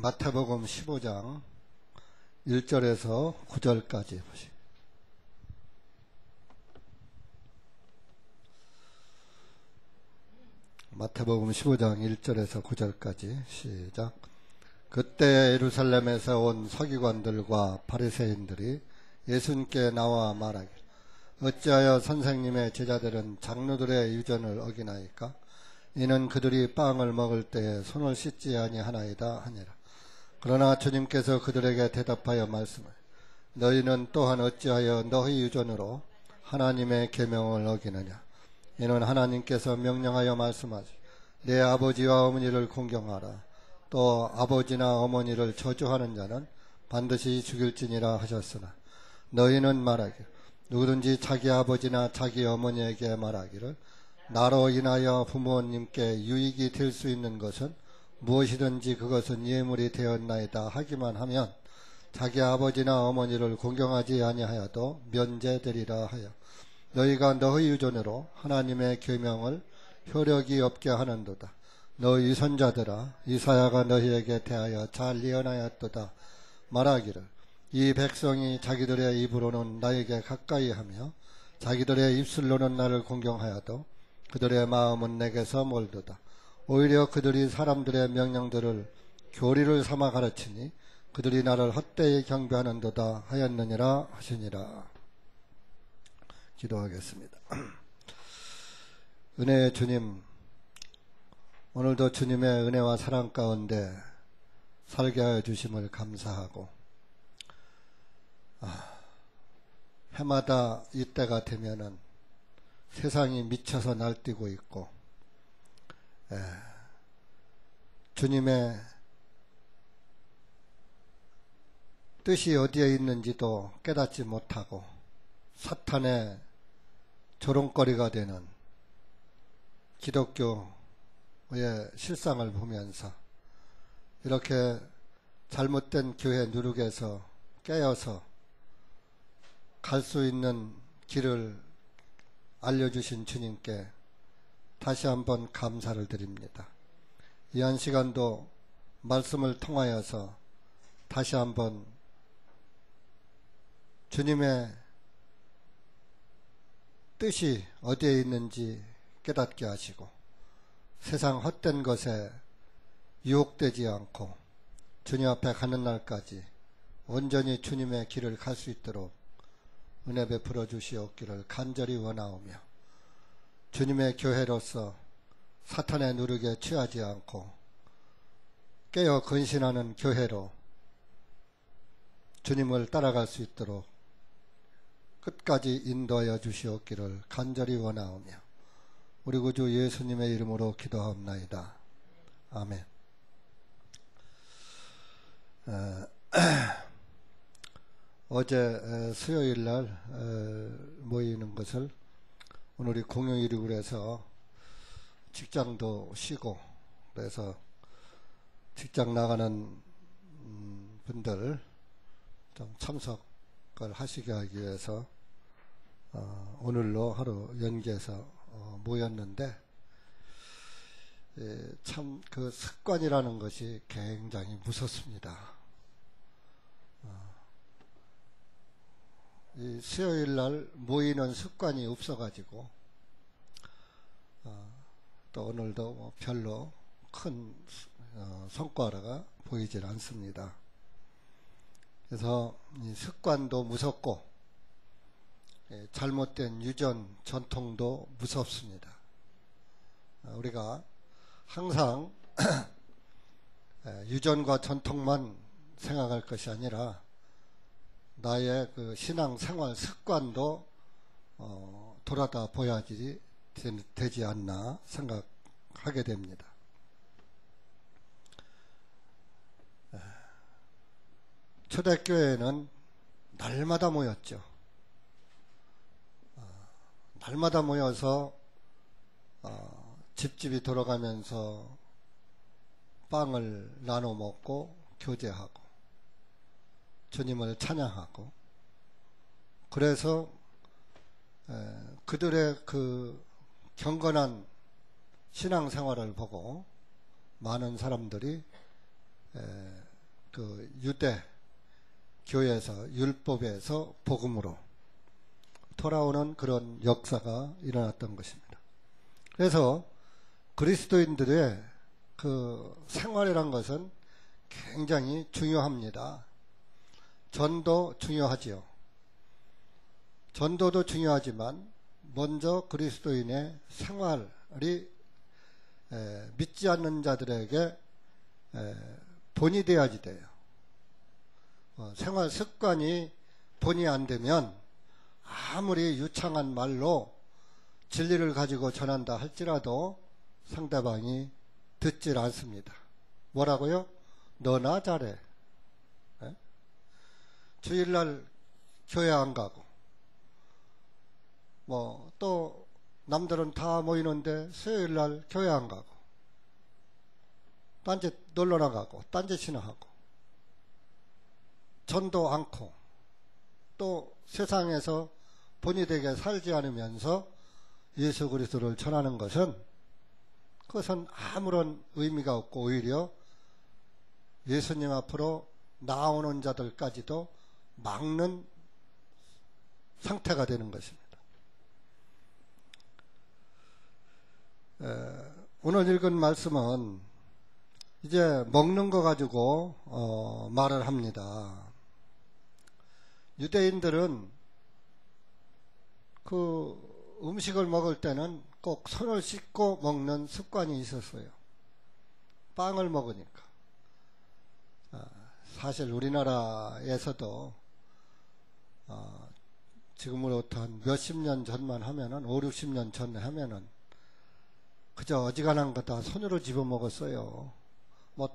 마태복음 15장 1절에서 9절까지 보시죠. 마태복음 15장 1절에서 9절까지 시작. 그때 예루살렘에서 온 서기관들과 바리새인들이 예수님께 나와 말하기를 어찌하여 선생님의 제자들은 장로들의 유전을 어기나이까? 이는 그들이 빵을 먹을 때에 손을 씻지 아니하나이다 하니라. 그러나 주님께서 그들에게 대답하여 말씀하여 너희는 또한 어찌하여 너희 유전으로 하나님의 계명을 어기느냐? 이는 하나님께서 명령하여 말씀하시되 내 아버지와 어머니를 공경하라. 또 아버지나 어머니를 저주하는 자는 반드시 죽일지니라 하셨으나 너희는 말하기를 누구든지 자기 아버지나 자기 어머니에게 말하기를 나로 인하여 부모님께 유익이 될 수 있는 것은 무엇이든지 그것은 예물이 되었나이다 하기만 하면 자기 아버지나 어머니를 공경하지 아니하여도 면제되리라 하여 너희가 너희 유전으로 하나님의 계명을 효력이 없게 하는도다. 너희 선자들아 이사야가 너희에게 대하여 잘 예언하였도다. 말하기를 이 백성이 자기들의 입으로는 나에게 가까이 하며 자기들의 입술로는 나를 공경하여도 그들의 마음은 내게서 멀도다. 오히려 그들이 사람들의 명령들을 교리를 삼아 가르치니 그들이 나를 헛되이 경배하는도다 하였느니라 하시니라. 기도하겠습니다. 은혜의 주님, 오늘도 주님의 은혜와 사랑 가운데 살게 하여 주심을 감사하고 해마다 이때가 되면은 세상이 미쳐서 날뛰고 있고 주님의 뜻이 어디에 있는지도 깨닫지 못하고 사탄의 조롱거리가 되는 기독교의 실상을 보면서 이렇게 잘못된 교회 누룩에서 깨어서 갈 수 있는 길을 알려주신 주님께 다시 한번 감사를 드립니다. 이 한 시간도 말씀을 통하여서 다시 한번 주님의 뜻이 어디에 있는지 깨닫게 하시고 세상 헛된 것에 유혹되지 않고 주님 앞에 가는 날까지 온전히 주님의 길을 갈 수 있도록 은혜 베풀어 주시옵기를 간절히 원하오며 주님의 교회로서 사탄의 누룩에 취하지 않고 깨어 근신하는 교회로 주님을 따라갈 수 있도록 끝까지 인도하여 주시옵기를 간절히 원하오며 우리 구주 예수님의 이름으로 기도하옵나이다. 아멘. 어제 수요일날 모이는 것을 오늘이 공휴일이고 그래서 직장도 쉬고 그래서 직장 나가는 분들 좀 참석을 하시게 하기 위해서 오늘로 하루 연기해서 모였는데 참 그 습관이라는 것이 굉장히 무섭습니다. 이 수요일날 모이는 습관이 없어가지고 또 오늘도 뭐 별로 큰 성과가 보이질 않습니다. 그래서 이 습관도 무섭고 잘못된 유전 전통도 무섭습니다. 우리가 항상 유전과 전통만 생각할 것이 아니라 나의 그 신앙 생활 습관도 돌아다 보야지 되지 않나 생각하게 됩니다. 초대교회는 날마다 모였죠. 날마다 모여서 집집이 돌아가면서 빵을 나눠 먹고 교제하고 주님을 찬양하고 그래서 그들의 그 경건한 신앙생활을 보고 많은 사람들이 그 유대 교회에서 율법에서 복음으로 돌아오는 그런 역사가 일어났던 것입니다. 그래서 그리스도인들의 그 생활이란 것은 굉장히 중요합니다. 전도 중요하지요. 전도도 중요하지만 먼저 그리스도인의 생활이 믿지 않는 자들에게 본이 돼야지 돼요. 생활 습관이 본이 안 되면 아무리 유창한 말로 진리를 가지고 전한다 할지라도 상대방이 듣질 않습니다. 뭐라고요? 너나 잘해. 주일날 교회 안 가고 또 남들은 다 모이는데 수요일날 교회 안 가고 딴짓 놀러 나가고 딴짓이나 하고 전도 않고 또 세상에서 본이 되게 살지 않으면서 예수 그리스도를 전하는 것은 그것은 아무런 의미가 없고 오히려 예수님 앞으로 나오는 자들까지도 막는 상태가 되는 것입니다. 오늘 읽은 말씀은 이제 먹는 거 가지고 말을 합니다. 유대인들은 그 음식을 먹을 때는 꼭 손을 씻고 먹는 습관이 있었어요. 빵을 먹으니까. 사실 우리나라에서도 지금으로부터 한 몇십 년 전만 하면은 5, 60년 전에 하면은 그저 어지간한 거 다 손으로 집어 먹었어요.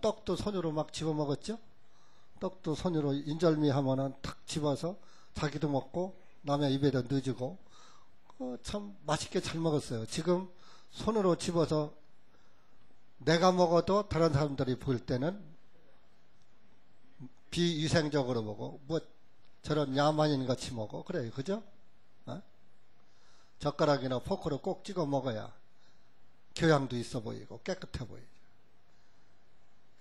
떡도 손으로 막 집어 먹었죠? 떡도 손으로 인절미 하면은 탁 집어서 자기도 먹고 남의 입에다 넣어주고 참 맛있게 잘 먹었어요. 지금 손으로 집어서 내가 먹어도 다른 사람들이 볼 때는 비위생적으로 먹어. 저런 야만인 같이 먹어. 그래요. 그죠? 젓가락이나 포크로 꼭 찍어 먹어야 교양도 있어 보이고 깨끗해 보이죠.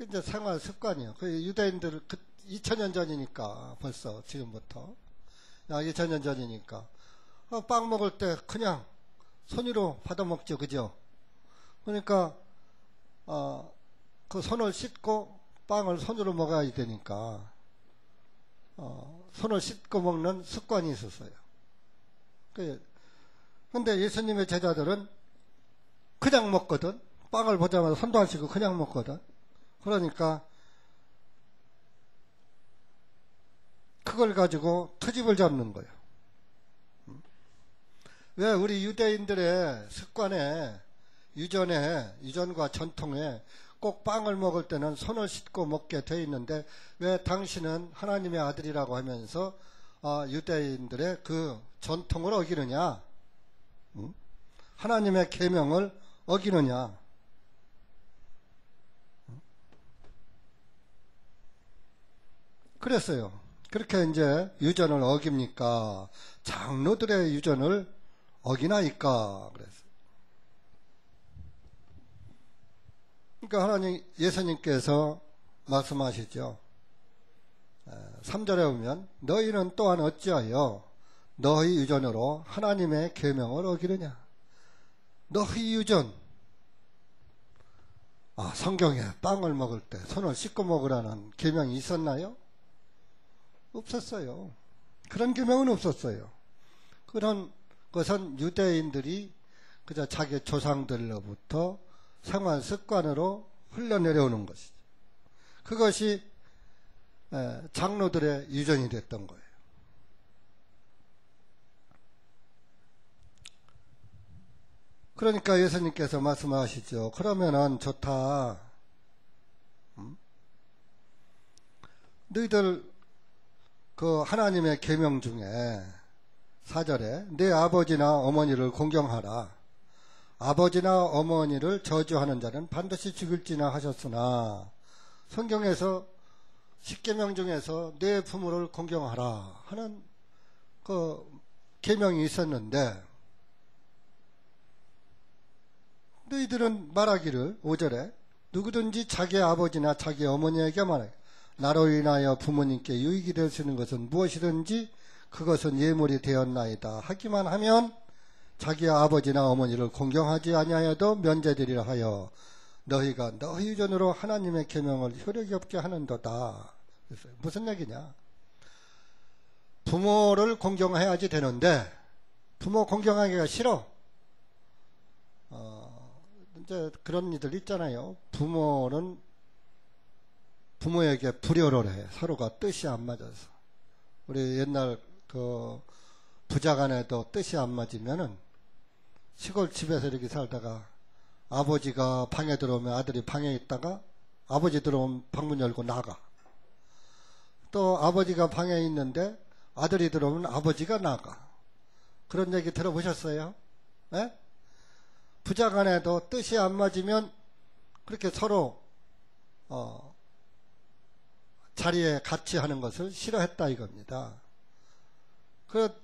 이제 생활 습관이에요. 그 유대인들 2000년 전이니까 벌써 지금부터 2000년 전이니까 빵 먹을 때 그냥 손으로 받아 먹죠. 그죠? 그러니까 그 손을 씻고 빵을 손으로 먹어야 되니까 손을 씻고 먹는 습관이 있었어요. 근데 예수님의 제자들은 그냥 먹거든. 빵을 보자마자 손도 안 씻고 그냥 먹거든. 그러니까 그걸 가지고 트집을 잡는 거예요. 왜 우리 유대인들의 습관에 유전과 전통에 꼭 빵을 먹을 때는 손을 씻고 먹게 돼 있는데 왜 당신은 하나님의 아들이라고 하면서 유대인들의 그 전통을 어기느냐? 하나님의 계명을 어기느냐? 그랬어요. 그렇게 이제 유전을 어깁니까? 장로들의 유전을 어기나이까? 그랬어요. 그러니까 예수님께서 말씀하시죠. 3절에 보면 너희는 또한 어찌하여 너희 유전으로 하나님의 계명을 어기느냐? 너희 유전. 성경에 빵을 먹을 때 손을 씻고 먹으라는 계명이 있었나요? 없었어요. 그런 계명은 없었어요. 그런 것은 유대인들이 그저 자기 조상들로부터 생활 습관으로 흘러내려오는 것이죠. 그것이 장로들의 유전이 됐던 거예요. 그러니까 예수님께서 말씀하시죠. 그러면은 좋다. 너희들 그 하나님의 계명 중에 4절에 내 아버지나 어머니를 공경하라. 아버지나 어머니를 저주하는 자는 반드시 죽을지나 하셨으나 성경에서 10계명 중에서 내 부모를 공경하라 하는 그 계명이 있었는데 너희들은 말하기를 5절에 누구든지 자기 아버지나 자기 어머니에게 말하기 나로 인하여 부모님께 유익이 되시는 것은 무엇이든지 그것은 예물이 되었나이다 하기만 하면 자기 아버지나 어머니를 공경하지 아니하여도 면제되리라 하여 너희가 너희 유전으로 하나님의 계명을 효력이 없게 하는도다. 무슨 얘기냐? 부모를 공경해야지 되는데 부모 공경하기가 싫어. 이제 그런 이들 있잖아요. 부모에게 불효를 해. 서로가 뜻이 안 맞아서. 우리 옛날 그 부자간에도 뜻이 안 맞으면은 시골 집에서 이렇게 살다가 아버지가 방에 들어오면 아들이 방에 있다가 아버지 들어오면 방문 열고 나가. 또 아버지가 방에 있는데 아들이 들어오면 아버지가 나가. 그런 얘기 들어보셨어요? 네? 부자간에도 뜻이 안 맞으면 그렇게 서로 자리에 같이 하는 것을 싫어했다 이겁니다.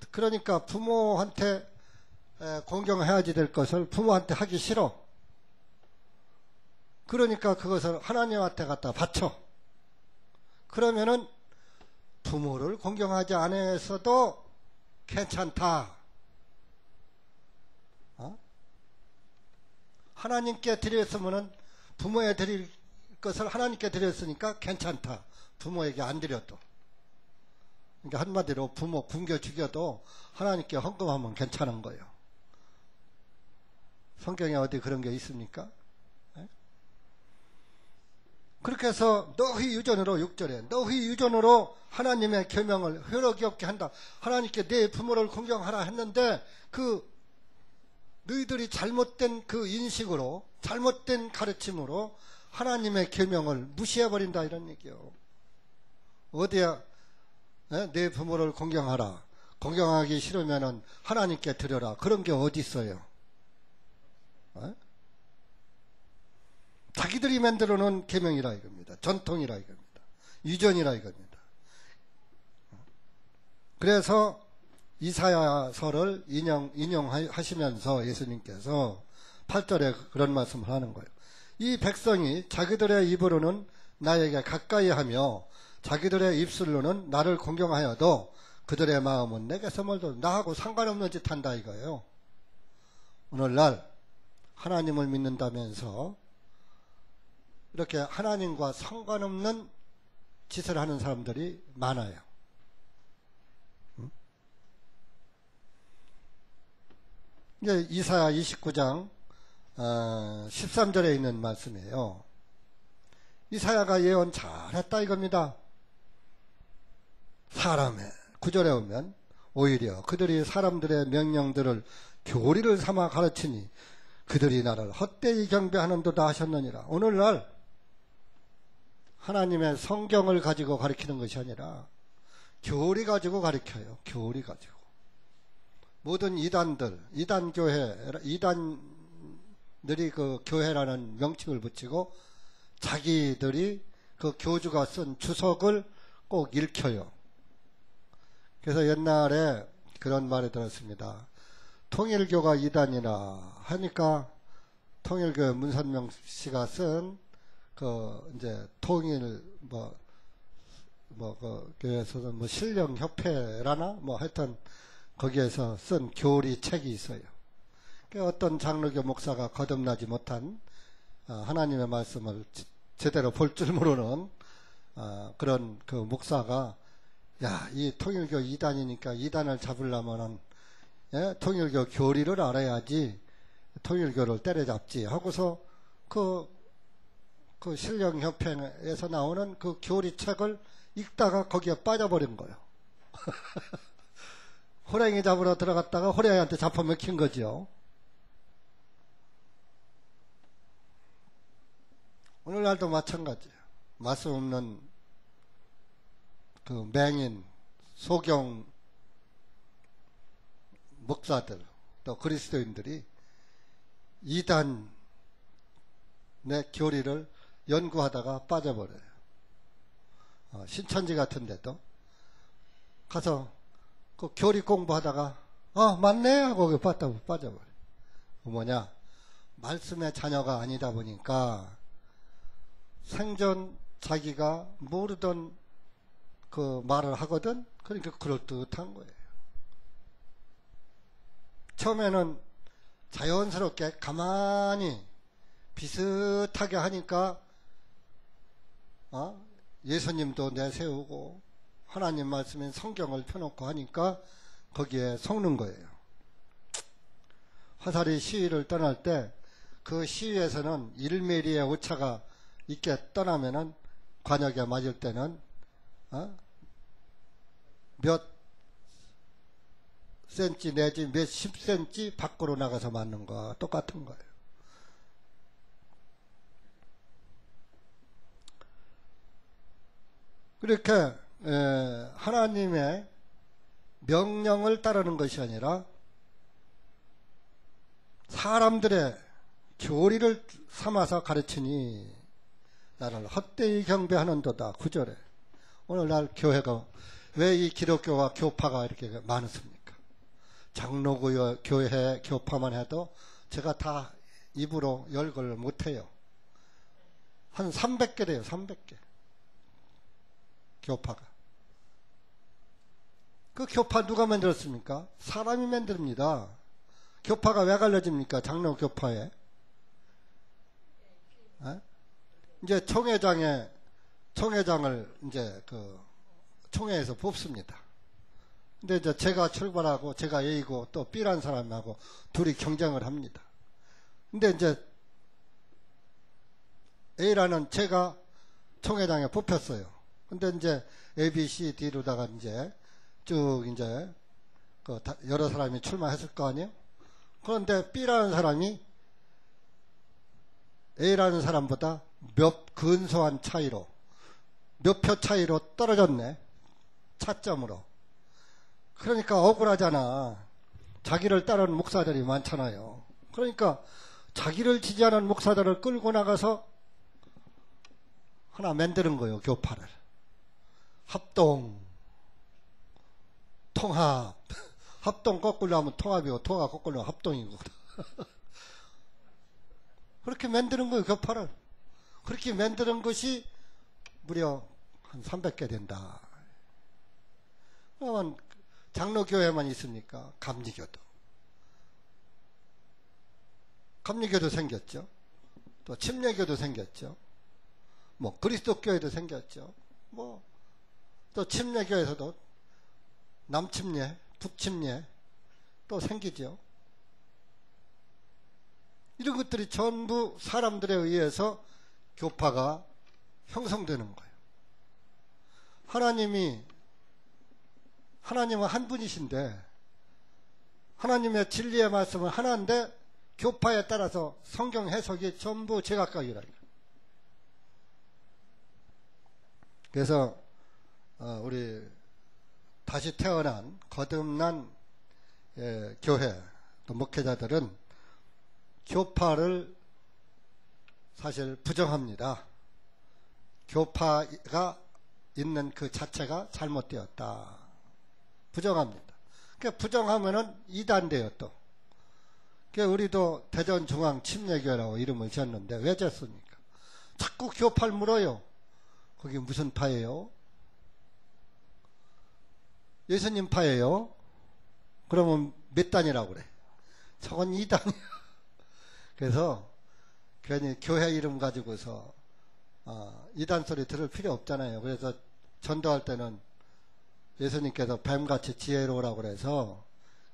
그러니까 부모한테 공경해야지 될 것을 부모한테 하기 싫어. 그러니까 그것을 하나님한테 갖다 바쳐. 그러면은 부모를 공경하지 않아서도 괜찮다. 하나님께 드렸으면은 부모에 드릴 것을 하나님께 드렸으니까 괜찮다. 부모에게 안 드려도. 그러니까 한마디로 부모 굶겨 죽여도 하나님께 헌금하면 괜찮은 거예요. 성경에 어디 그런 게 있습니까? 네? 그렇게 해서 너희 유전으로 6절에 너희 유전으로 하나님의 계명을 효력이 없게 한다. 하나님께 내 부모를 공경하라 했는데 너희들이 잘못된 그 인식으로 잘못된 가르침으로 하나님의 계명을 무시해버린다 이런 얘기요. 어디야 내 부모를 공경하라. 공경하기 싫으면은 하나님께 드려라. 그런 게 어디 있어요? 자기들이 만들어 놓은 계명이라 이겁니다. 전통이라 이겁니다. 유전이라 이겁니다. 그래서 이사야서를 인용하시면서 예수님께서 8절에 그런 말씀을 하는 거예요. 이 백성이 자기들의 입으로는 나에게 가까이 하며 자기들의 입술로는 나를 공경하여도 그들의 마음은 내게서 멀도 나하고 상관없는 짓 한다 이거예요. 오늘날 하나님을 믿는다면서 이렇게 하나님과 상관없는 짓을 하는 사람들이 많아요. 이게 이사야 29장 13절에 있는 말씀이에요. 이사야가 예언 잘했다 이겁니다. 사람의 9절에 오면 오히려 그들이 사람들의 명령들을 교리를 삼아 가르치니 그들이 나를 헛되이 경배하는도다 하셨느니라. 오늘날 하나님의 성경을 가지고 가르치는 것이 아니라 교리 가지고 가르쳐요. 교리 가지고. 모든 이단들, 이단들이 그 교회라는 명칭을 붙이고 자기들이 그 교주가 쓴 주석을 꼭 읽혀요. 그래서 옛날에 그런 말을 들었습니다. 통일교가 이단이라 하니까 통일교 문선명 씨가 쓴 이제 통일 그 교회에서는 신령협회라나 하여튼 거기에서 쓴 교리 책이 있어요. 어떤 장로교 목사가 거듭나지 못한 하나님의 말씀을 제대로 볼 줄 모르는 그런 그 목사가 이 통일교 이단이니까 이단을 잡으려면은 통일교 교리를 알아야지 통일교를 때려잡지 하고서 그 신령협회에서 나오는 그 교리 책을 읽다가 거기에 빠져버린 거예요. 호랭이 잡으러 들어갔다가 호랭이한테 잡아먹힌 거죠. 오늘날도 마찬가지예요. 말씀 없는 그 맹인, 소경 목사들, 또 그리스도인들이 이단의 교리를 연구하다가 빠져버려요. 신천지 같은 데도 가서 그 교리 공부하다가 맞네 하고 빠져버려요. 뭐냐? 말씀의 자녀가 아니다 보니까 생전 자기가 모르던 그 말을 하거든. 그러니까 그럴듯한 거예요. 처음에는 자연스럽게 가만히 비슷하게 하니까 예수님도 내세우고 하나님 말씀인 성경을 펴놓고 하니까 거기에 속는 거예요. 화살이 시위를 떠날 때 그 시위에서는 1mm의 오차가 있게 떠나면은 관역에 맞을 때는 몇 센치 내지 몇 10cm 밖으로 나가서 맞는 거와 똑같은 거예요. 그렇게 하나님의 명령을 따르는 것이 아니라 사람들의 교리를 삼아서 가르치니 나를 헛되이 경배하는도다. 9절에 오늘날 교회가 왜 이 기독교와 교파가 이렇게 많습니까? 장로교회 교파만 해도 제가 다 입으로 열거를 못해요. 한 300개 돼요. 300개 교파가. 그 교파 누가 만들었습니까? 사람이 만듭니다. 교파가 왜 갈라집니까? 장로 교파에. 이제 총회장을 이제 그 총회에서 뽑습니다. 근데 이제 제가 출발하고 제가 A고 또 B라는 사람하고 둘이 경쟁을 합니다. 근데 이제 A라는 제가 총회장에 뽑혔어요. 근데 이제 A, B, C, D로다가 이제 쭉 이제 그 여러 사람이 출마했을 거 아니에요? 그런데 B라는 사람이 A라는 사람보다 몇 근소한 차이로, 몇 표 차이로 떨어졌네. 차점으로. 그러니까 억울하잖아. 자기를 따르는 목사들이 많잖아요. 그러니까 자기를 지지하는 목사들을 끌고 나가서 하나 만드는 거예요. 교파를. 합동, 통합. 합동 거꾸로 하면 통합이고 통합 거꾸로 하면 합동이고. 그렇게 만드는 거예요. 교파를. 그렇게 만드는 것이 무려 한 300개 된다. 그러면 장로교회만 있습니까? 감리교도. 감리교도 생겼죠. 또 침례교도 생겼죠. 뭐 그리스도교회도 생겼죠. 뭐 또 침례교에서도 남침례, 북침례 또 생기죠. 이런 것들이 전부 사람들에 의해서 교파가 형성되는 거예요. 하나님은 한 분이신데 하나님의 진리의 말씀은 하나인데 교파에 따라서 성경 해석이 전부 제각각이라는 거예요. 그래서 우리 다시 태어난 거듭난 교회 또 목회자들은 교파를 사실 부정합니다. 교파가 있는 그 자체가 잘못되었다. 부정합니다. 그러니까 부정하면은 이단돼요 또. 그러니까 우리도 대전중앙침례교회라고 이름을 지었는데 왜 지었습니까? 자꾸 교파를 물어요. 거기 무슨 파예요? 예수님 파예요? 그러면 몇 단이라고 그래? 저건 2단이야. 그래서 괜히 교회 이름 가지고서 이단 소리 들을 필요 없잖아요. 그래서 전도할 때는 예수님께서 뱀같이 지혜로우라고 그래서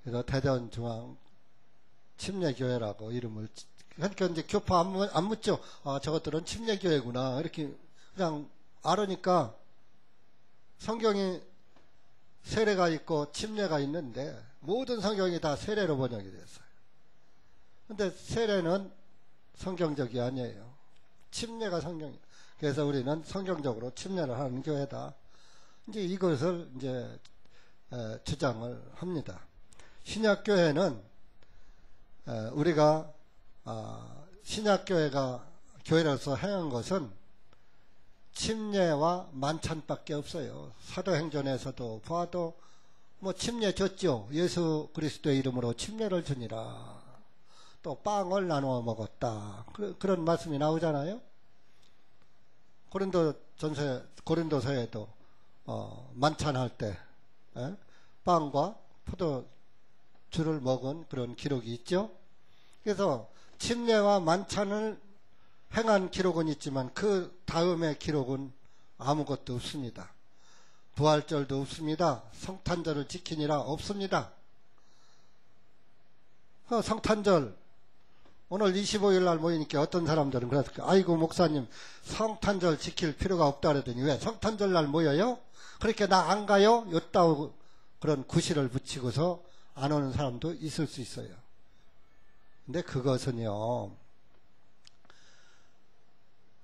그래서 대전중앙 침례교회라고 이름을 그러니까 이제 교파 안 묻죠. 저것들은 침례교회구나 이렇게 그냥 알으니까 성경이 세례가 있고 침례가 있는데 모든 성경이 다 세례로 번역이 됐어요. 근데 세례는 성경적이 아니에요. 침례가 성경이에요. 그래서 우리는 성경적으로 침례를 하는 교회다. 이제 이것을 이제 주장을 합니다. 신약교회는 우리가 신약교회가 교회로서 행한 것은 침례와 만찬밖에 없어요. 사도행전에서도 봐도 뭐 침례 줬죠. 예수 그리스도의 이름으로 침례를 주니라. 또 빵을 나누어 먹었다. 그런 말씀이 나오잖아요. 고린도서에도 만찬할 때 빵과 포도주를 먹은 그런 기록이 있죠. 그래서 침례와 만찬을 행한 기록은 있지만 그 다음의 기록은 아무것도 없습니다. 부활절도 없습니다. 성탄절을 지키니라 없습니다. 성탄절 오늘 25일 날 모이니까 어떤 사람들은 그랬을 거예요. 아이고 목사님 성탄절 지킬 필요가 없다 그러더니 왜 성탄절 날 모여요? 그렇게 나 안 가요? 요따오 그런 구실을 붙이고서 안 오는 사람도 있을 수 있어요. 근데 그것은요,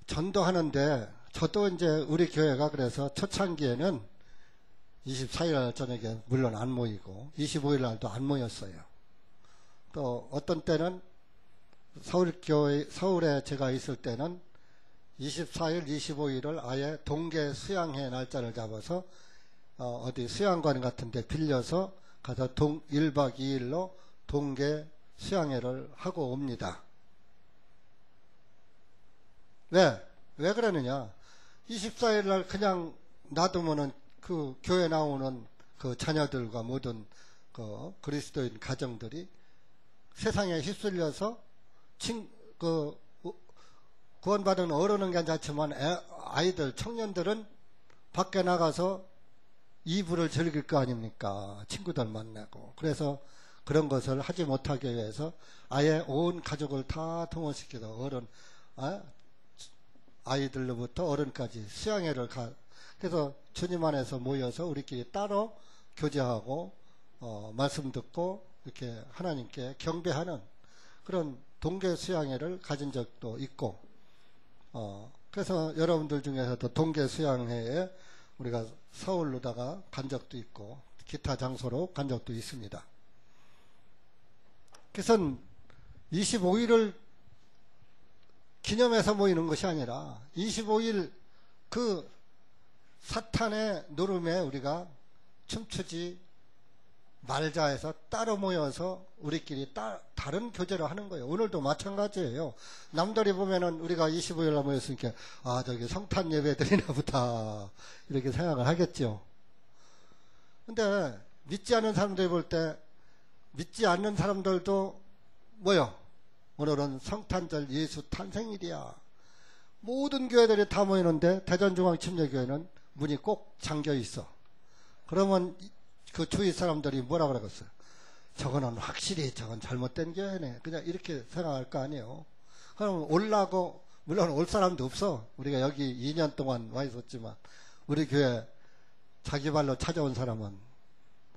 전도하는데 저도 이제 우리 교회가 그래서 초창기에는 24일 날 저녁에 물론 안 모이고 25일 날도 안 모였어요. 또 어떤 때는 서울에 제가 있을 때는 24일, 25일을 아예 동계 수양회 날짜를 잡아서 어디 수양관 같은 데 빌려서 가서 1박 2일로 동계 수양회를 하고 옵니다. 왜 그러느냐? 24일 날 그냥 놔두면은 그 교회 나오는 그 자녀들과 모든 그 그리스도인 가정들이 세상에 휩쓸려서 구원받은 어른은 괜찮지만 아이들, 청년들은 밖에 나가서 이불을 즐길 거 아닙니까? 친구들 만나고. 그래서 그런 것을 하지 못하기 위해서 아예 온 가족을 다 동원시켜서 아이들로부터 어른까지 수양회를 그래서 주님 안에서 모여서 우리끼리 따로 교제하고 말씀 듣고 이렇게 하나님께 경배하는 그런 동계 수양회를 가진 적도 있고 그래서 여러분들 중에서도 동계 수양회에 우리가 서울로다가 간 적도 있고 기타 장소로 간 적도 있습니다. 그래서 25일을 기념해서 모이는 것이 아니라 25일 그 사탄의 노름에 우리가 춤추지 말자 해서 따로 모여서 우리끼리 다른 교제를 하는 거예요. 오늘도 마찬가지예요. 남들이 보면은 우리가 25일 날 모였으니까 저기 성탄 예배 드리나 보다 이렇게 생각을 하겠죠. 근데 믿지 않는 사람들이 볼 때 믿지 않는 사람들도 오늘은 성탄절 예수 탄생일이야. 모든 교회들이 다 모이는데 대전중앙침례교회는 문이 꼭 잠겨 있어. 그러면 그 주위 사람들이 뭐라 그러겠어요? 저거는 확실히 저건 잘못된 교회네. 그냥 이렇게 생각할 거 아니에요. 그럼 올라고, 물론 올 사람도 없어. 우리가 여기 2년 동안 와 있었지만, 우리 교회 자기 발로 찾아온 사람은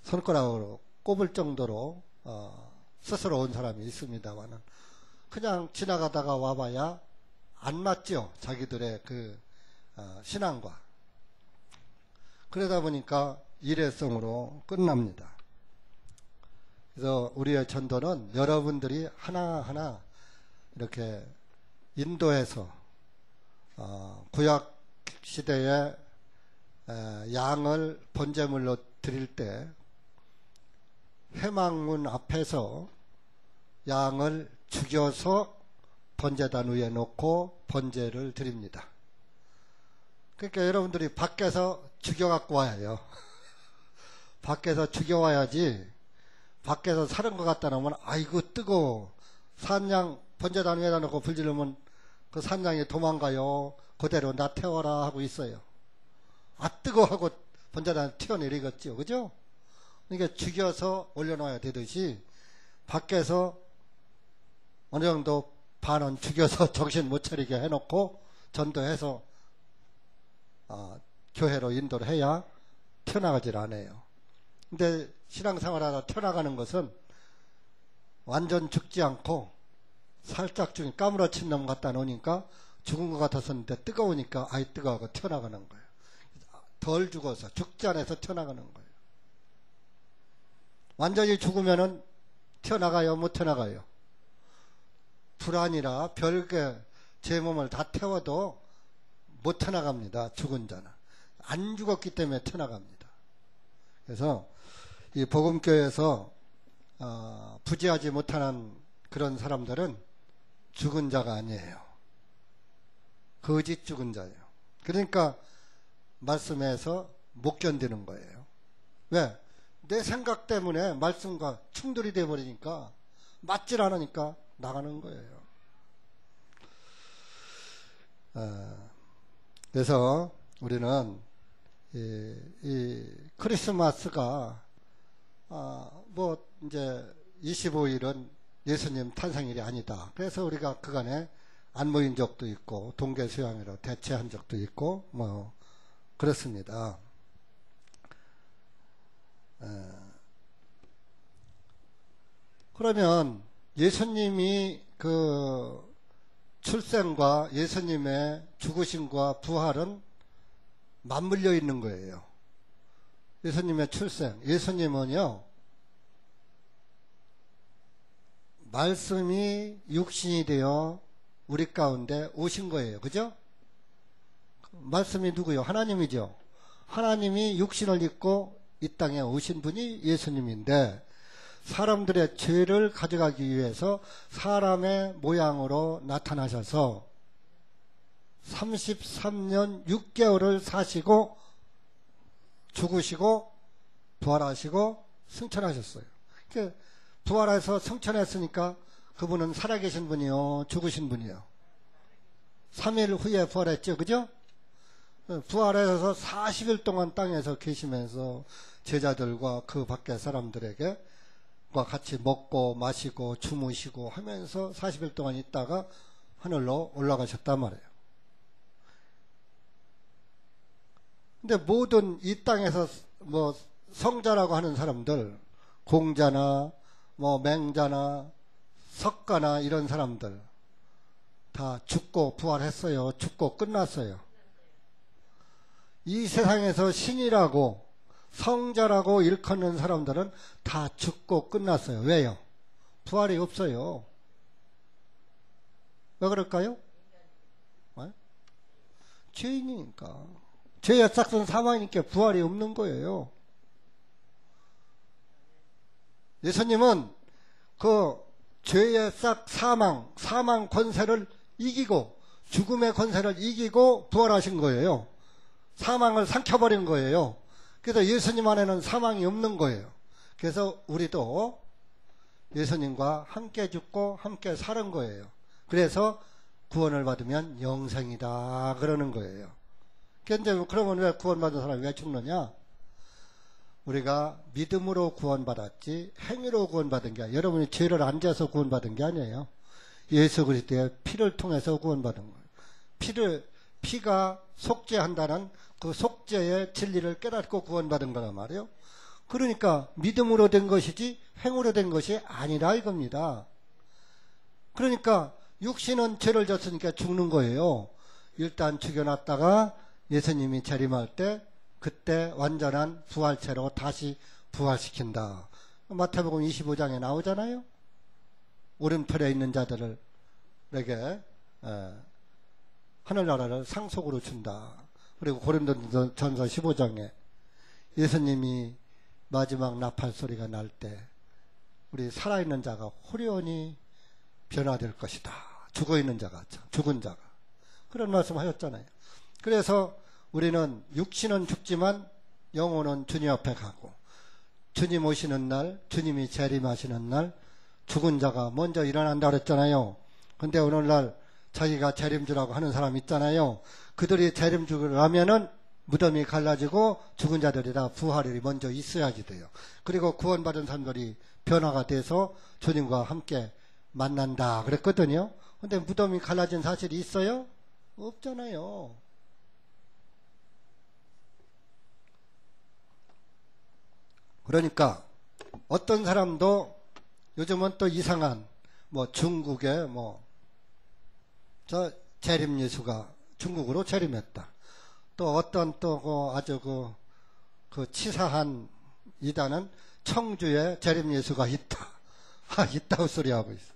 손가락으로 꼽을 정도로, 스스로 온 사람이 있습니다만은, 그냥 지나가다가 와봐야 안 맞죠. 자기들의 신앙과. 그러다 보니까 일회성으로 끝납니다. 그래서 우리의 전도는 여러분들이 하나하나 이렇게 인도해서 구약 시대에 양을 번제물로 드릴 때 회막문 앞에서 양을 죽여서 번제단 위에 놓고 번제를 드립니다. 그러니까 여러분들이 밖에서 죽여갖고 와야 해요. 밖에서 죽여와야지 밖에서 사는 것 갖다 놓으면 아이고 뜨거워. 산양 번제단 위에다 놓고 불 지르면 그 산양이 도망가요. 그대로 나 태워라 하고 있어요. 뜨거워 하고 번제단 튀어내리겠죠. 그죠? 그러니까 죽여서 올려놔야 되듯이 밖에서 어느 정도 반은 죽여서 정신 못 차리게 해놓고 전도해서 교회로 인도를 해야 튀어나가질 않아요. 근데 신앙생활하다 튀어나가는 것은 완전 죽지 않고 살짝 죽인 까무러친 놈 갖다 놓으니까 죽은 것 같았었는데 뜨거우니까 뜨거워하고 튀어나가는 거예요. 덜 죽어서 죽지 않아서 튀어나가는 거예요. 완전히 죽으면은 튀어나가요? 못 튀어나가요? 불안이라 별게 제 몸을 다 태워도 못 튀어나갑니다. 죽은 자는. 안 죽었기 때문에 튀어나갑니다. 그래서 이 복음교회에서 부지하지 못하는 그런 사람들은 죽은 자가 아니에요. 거짓 죽은 자예요. 그러니까 말씀에서 못 견디는 거예요. 왜? 내 생각 때문에 말씀과 충돌이 되어버리니까 맞질 않으니까 나가는 거예요. 그래서 우리는 이 크리스마스가 뭐 이제 25일은 예수님 탄생일이 아니다. 그래서 우리가 그간에 안 모인 적도 있고 동계 수양회로 대체한 적도 있고 뭐 그렇습니다. 그러면 예수님이 그 출생과 예수님의 죽으심과 부활은 맞물려 있는 거예요. 예수님의 출생, 예수님은요 말씀이 육신이 되어 우리 가운데 오신 거예요. 그죠? 말씀이 누구요? 하나님이죠. 하나님이 육신을 입고 이 땅에 오신 분이 예수님인데 사람들의 죄를 가져가기 위해서 사람의 모양으로 나타나셔서 33년 6개월을 사시고 죽으시고 부활하시고 승천하셨어요. 부활해서 승천했으니까 그분은 살아계신 분이요, 죽으신 분이요. 3일 후에 부활했죠. 그죠? 부활해서 40일 동안 땅에서 계시면서 제자들과 그 밖의 사람들에게 같이 먹고 마시고 주무시고 하면서 40일 동안 있다가 하늘로 올라가셨단 말이에요. 근데 모든 이 땅에서 뭐 성자라고 하는 사람들, 공자나 뭐 맹자나 석가나 이런 사람들 다 죽고 부활했어요. 죽고 끝났어요. 이 세상에서 신이라고 성자라고 일컫는 사람들은 다 죽고 끝났어요. 왜요? 부활이 없어요. 왜 그럴까요? 죄인이니까. 죄의 싹은 사망이니까 부활이 없는 거예요. 예수님은 그 죄의 싹 사망 권세를 이기고 죽음의 권세를 이기고 부활하신 거예요. 사망을 삼켜버린 거예요. 그래서 예수님 안에는 사망이 없는 거예요. 그래서 우리도 예수님과 함께 죽고 함께 사는 거예요. 그래서 구원을 받으면 영생이다 그러는 거예요. 그러면 왜 구원받은 사람이 왜 죽느냐? 우리가 믿음으로 구원받았지 행위로 구원받은 게 아니에요. 여러분이 죄를 안 져서 구원받은 게 아니에요. 예수 그리스도의 피를 통해서 구원받은 거예요. 피가 속죄한다는 그 속죄의 진리를 깨닫고 구원받은 거란 말이에요. 그러니까 믿음으로 된 것이지 행으로 된 것이 아니라 이겁니다. 그러니까 육신은 죄를 졌으니까 죽는 거예요. 일단 죽여놨다가 예수님이 재림할 때 그때 완전한 부활체로 다시 부활시킨다. 마태복음 25장에 나오잖아요. 오른편에 있는 자들에게 하늘나라를 상속으로 준다. 그리고 고린도전서 15장에 예수님이 마지막 나팔 소리가 날 때 우리 살아있는 자가 호련히 변화될 것이다. 죽어있는 자가, 죽은 자가. 그런 말씀 하셨잖아요. 그래서 우리는 육신은 죽지만 영혼은 주님 앞에 가고 주님 오시는 날, 주님이 재림하시는 날 죽은 자가 먼저 일어난다 그랬잖아요. 근데 오늘날 자기가 재림주라고 하는 사람 있잖아요. 그들이 재림주를 하면은 무덤이 갈라지고 죽은 자들이 다 부활이 먼저 있어야지 돼요. 그리고 구원받은 사람들이 변화가 돼서 주님과 함께 만난다 그랬거든요. 근데 무덤이 갈라진 사실이 있어요? 없잖아요. 그러니까 어떤 사람도 요즘은 또 이상한 뭐 중국에 저 재림 예수가 중국으로 재림했다. 또 어떤 또 아주 그 치사한 이단은 청주에 재림 예수가 있다. 있다고 소리하고 있어.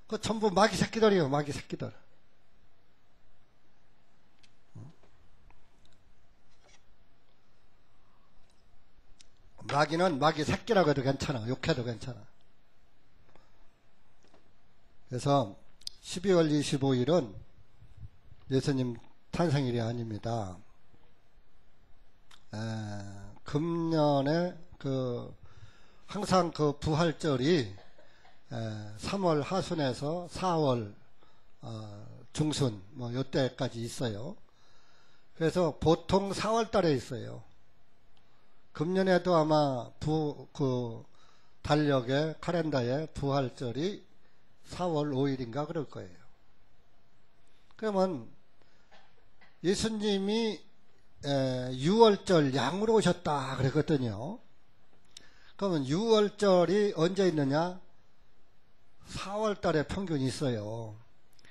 그 전부 마귀 새끼들이에요. 마귀 새끼들. 마귀는 마귀 새끼라고 해도 괜찮아. 욕해도 괜찮아. 그래서 12월 25일은 예수님 탄생일이 아닙니다. 금년에 항상 부활절이 3월 하순에서 4월 중순 요때까지 있어요. 그래서 보통 4월 달에 있어요. 금년에도 아마 달력의 카렌더에 부활절이 4월 5일인가 그럴 거예요. 그러면 예수님이 6월절 양으로 오셨다 그랬거든요. 그러면 6월절이 언제 있느냐? 4월 달에 평균이 있어요.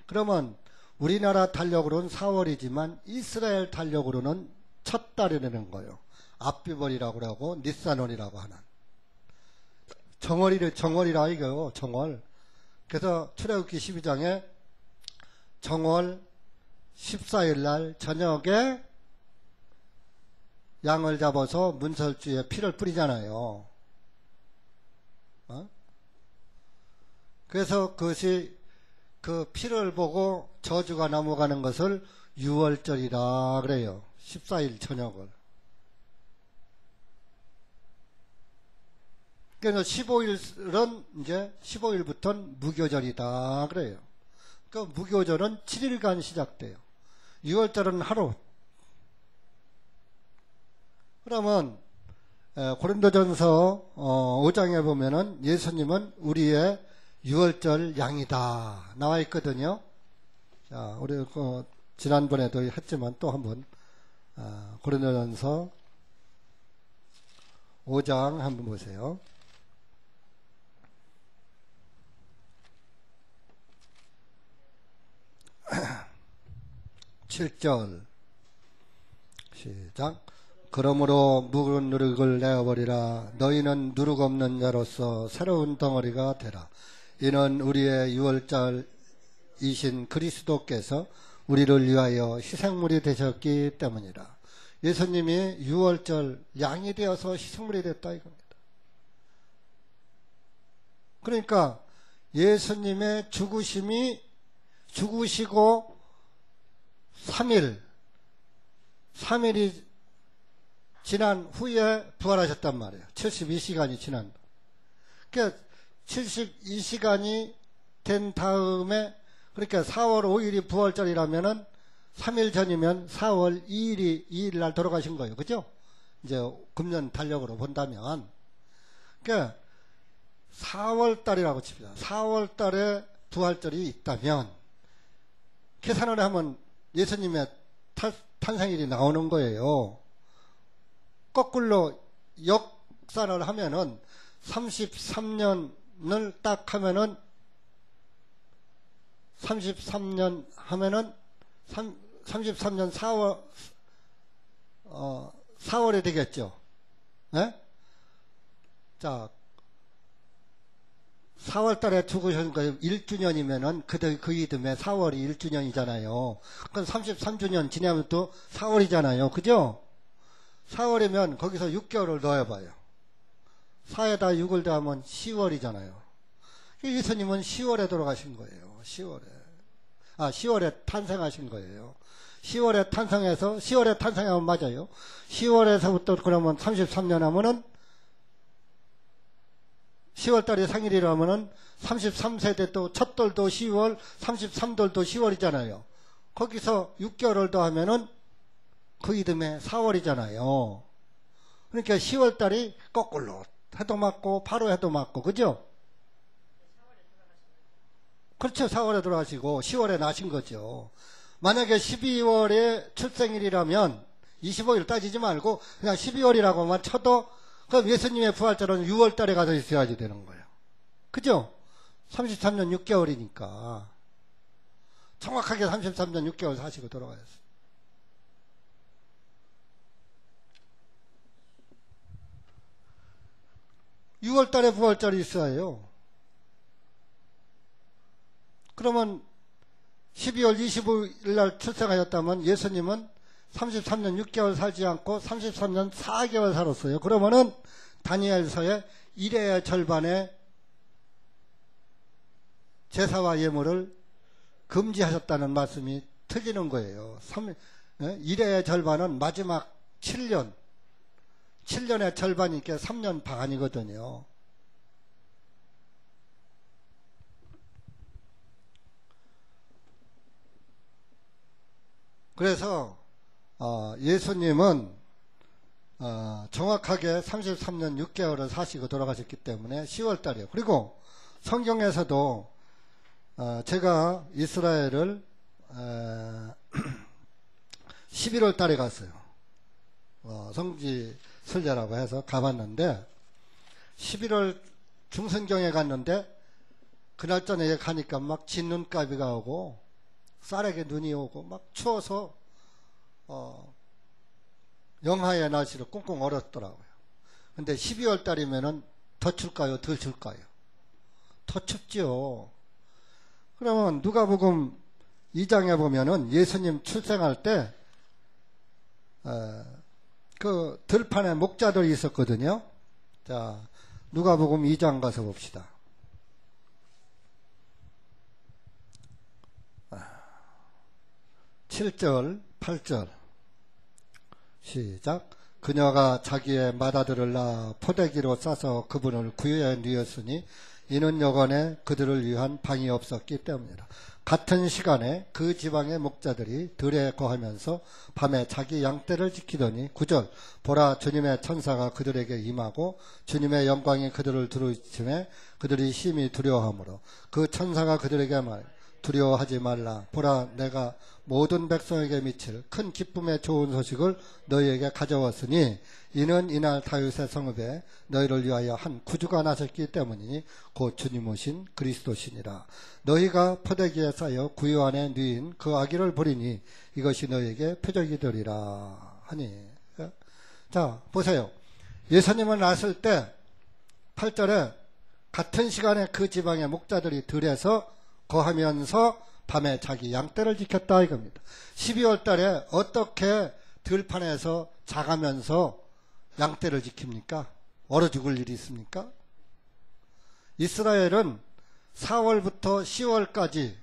그러면 우리나라 달력으로는 4월이지만 이스라엘 달력으로는 첫 달이라는 거예요. 압비벌이라고 하고 니산월이라고 하는 정월이라 이거요. 정월. 그래서 출애굽기 12장에 정월 14일 날 저녁에 양을 잡아서 문설주에 피를 뿌리잖아요. 그래서 그것이 그 피를 보고 저주가 넘어가는 것을 6월절이라 그래요. 14일 저녁을. 그래서 15일은 이제 15일부터는 무교절이다 그래요. 그 무교절은 7일간 시작돼요. 6월절은 하루. 그러면 고린도전서 5장에 보면은 예수님은 우리의 6월절 양이다 나와 있거든요. 자, 우리 지난번에도 했지만 또 한번 고린도전서 5장 한번 보세요. 7절 시작. 그러므로 묵은 누룩을 내어버리라. 너희는 누룩 없는 자로서 새로운 덩어리가 되라. 이는 우리의 유월절이신 그리스도께서 우리를 위하여 희생물이 되셨기 때문이라. 예수님이 유월절 양이 되어서 희생물이 됐다 이겁니다. 그러니까 예수님의 죽으시고 3일이 지난 후에 부활하셨단 말이에요. 72시간이 지난. 그러니까 72시간이 된 다음에, 그러니까 4월 5일이 부활절이라면은 3일 전이면 4월 2일 날 돌아가신 거예요. 그죠? 이제 금년 달력으로 본다면. 그러니까 4월 달이라고 칩니다. 4월 달에 부활절이 있다면 계산을 하면 예수님의 탄생일이 나오는 거예요. 거꾸로 역산을 하면은 33년을 딱 하면은 33년 하면은 33년 4월에 되겠죠. 네? 자, 4월 달에 죽으신 거 1주년이면은 그 이듬해 4월이 1주년이잖아요. 그럼 33주년 지나면 또 4월이잖아요. 그죠? 4월이면 거기서 6개월을 넣어봐요. 4에다 6을 더하면 10월이잖아요. 예수님은 10월에 돌아가신 거예요. 10월에 탄생하신 거예요. 10월에 탄생해서 10월에 탄생하면 맞아요. 10월에서부터 그러면 33년 하면은 10월달이 생일이라면은 33세대 또 첫돌도 10월, 33돌도 10월이잖아요. 거기서 6개월을 더하면은 그 이듬해 4월이잖아요. 그러니까 10월달이 거꾸로 해도 맞고 바로 해도 맞고, 그죠? 그렇죠. 4월에 돌아가시고 10월에 나신 거죠. 만약에 12월에 출생일이라면 25일 따지지 말고 그냥 12월이라고만 쳐도 그럼 예수님의 부활절은 6월달에 가서 있어야지 되는 거예요. 그죠? 33년 6개월이니까 정확하게 33년 6개월 사시고 돌아가셨어요. (6월달에) 부활절이 있어요. 그러면 12월 25일 날 출생하셨다면 예수님은 33년 6개월 살지 않고 33년 4개월 살았어요. 그러면은 다니엘서에 1의 절반의 제사와 예물을 금지하셨다는 말씀이 틀리는 거예요. 일의 절반은 마지막 7년의 절반이니까 3년 반이거든요. 그래서 예수님은 정확하게 33년 6개월을 사시고 돌아가셨기 때문에 10월 달이에요. 그리고 성경에서도 제가 이스라엘을 11월 달에 갔어요. 성지 순례라고 해서 가봤는데 11월 중순경에 갔는데 그날 저녁에 가니까 막 진눈가비가 오고 쌀에게 눈이 오고 막 추워서 영하의 날씨로 꽁꽁 얼었더라고요. 근데 12월 달이면은 더 춥까요? 덜 춥까요? 더 춥죠. 그러면 누가복음 2장에 보면은 예수님 출생할 때 그 들판에 목자들이 있었거든요. 자, 누가복음 2장 가서 봅시다. 7절, 8절 시작. 그녀가 자기의 맏아들을 낳아 포대기로 싸서 그분을 구유에 누였으니 이는 여관에 그들을 위한 방이 없었기 때문이라. 같은 시간에 그 지방의 목자들이 들에 거하면서 밤에 자기 양떼를 지키더니 9절 보라 주님의 천사가 그들에게 임하고 주님의 영광이 그들을 두루치매 그들이 심히 두려워하므로 그 천사가 그들에게 말 두려워하지 말라. 보라 내가 모든 백성에게 미칠 큰 기쁨의 좋은 소식을 너희에게 가져왔으니 이는 이날 다윗의 성읍에 너희를 위하여 한 구주가 나셨기 때문이니 곧 주님 오신 그리스도시니라. 너희가 포대기에 쌓여 구유 안에 누인 그 아기를 보리니 이것이 너희에게 표적이 되리라 하니. 자 보세요. 예수님을 낳았을 때 8절에 같은 시간에 그 지방의 목자들이 들에서 거하면서 밤에 자기 양떼를 지켰다 이겁니다. 12월 달에 어떻게 들판에서 자가면서 양떼를 지킵니까? 얼어 죽을 일이 있습니까? 이스라엘은 4월부터 10월까지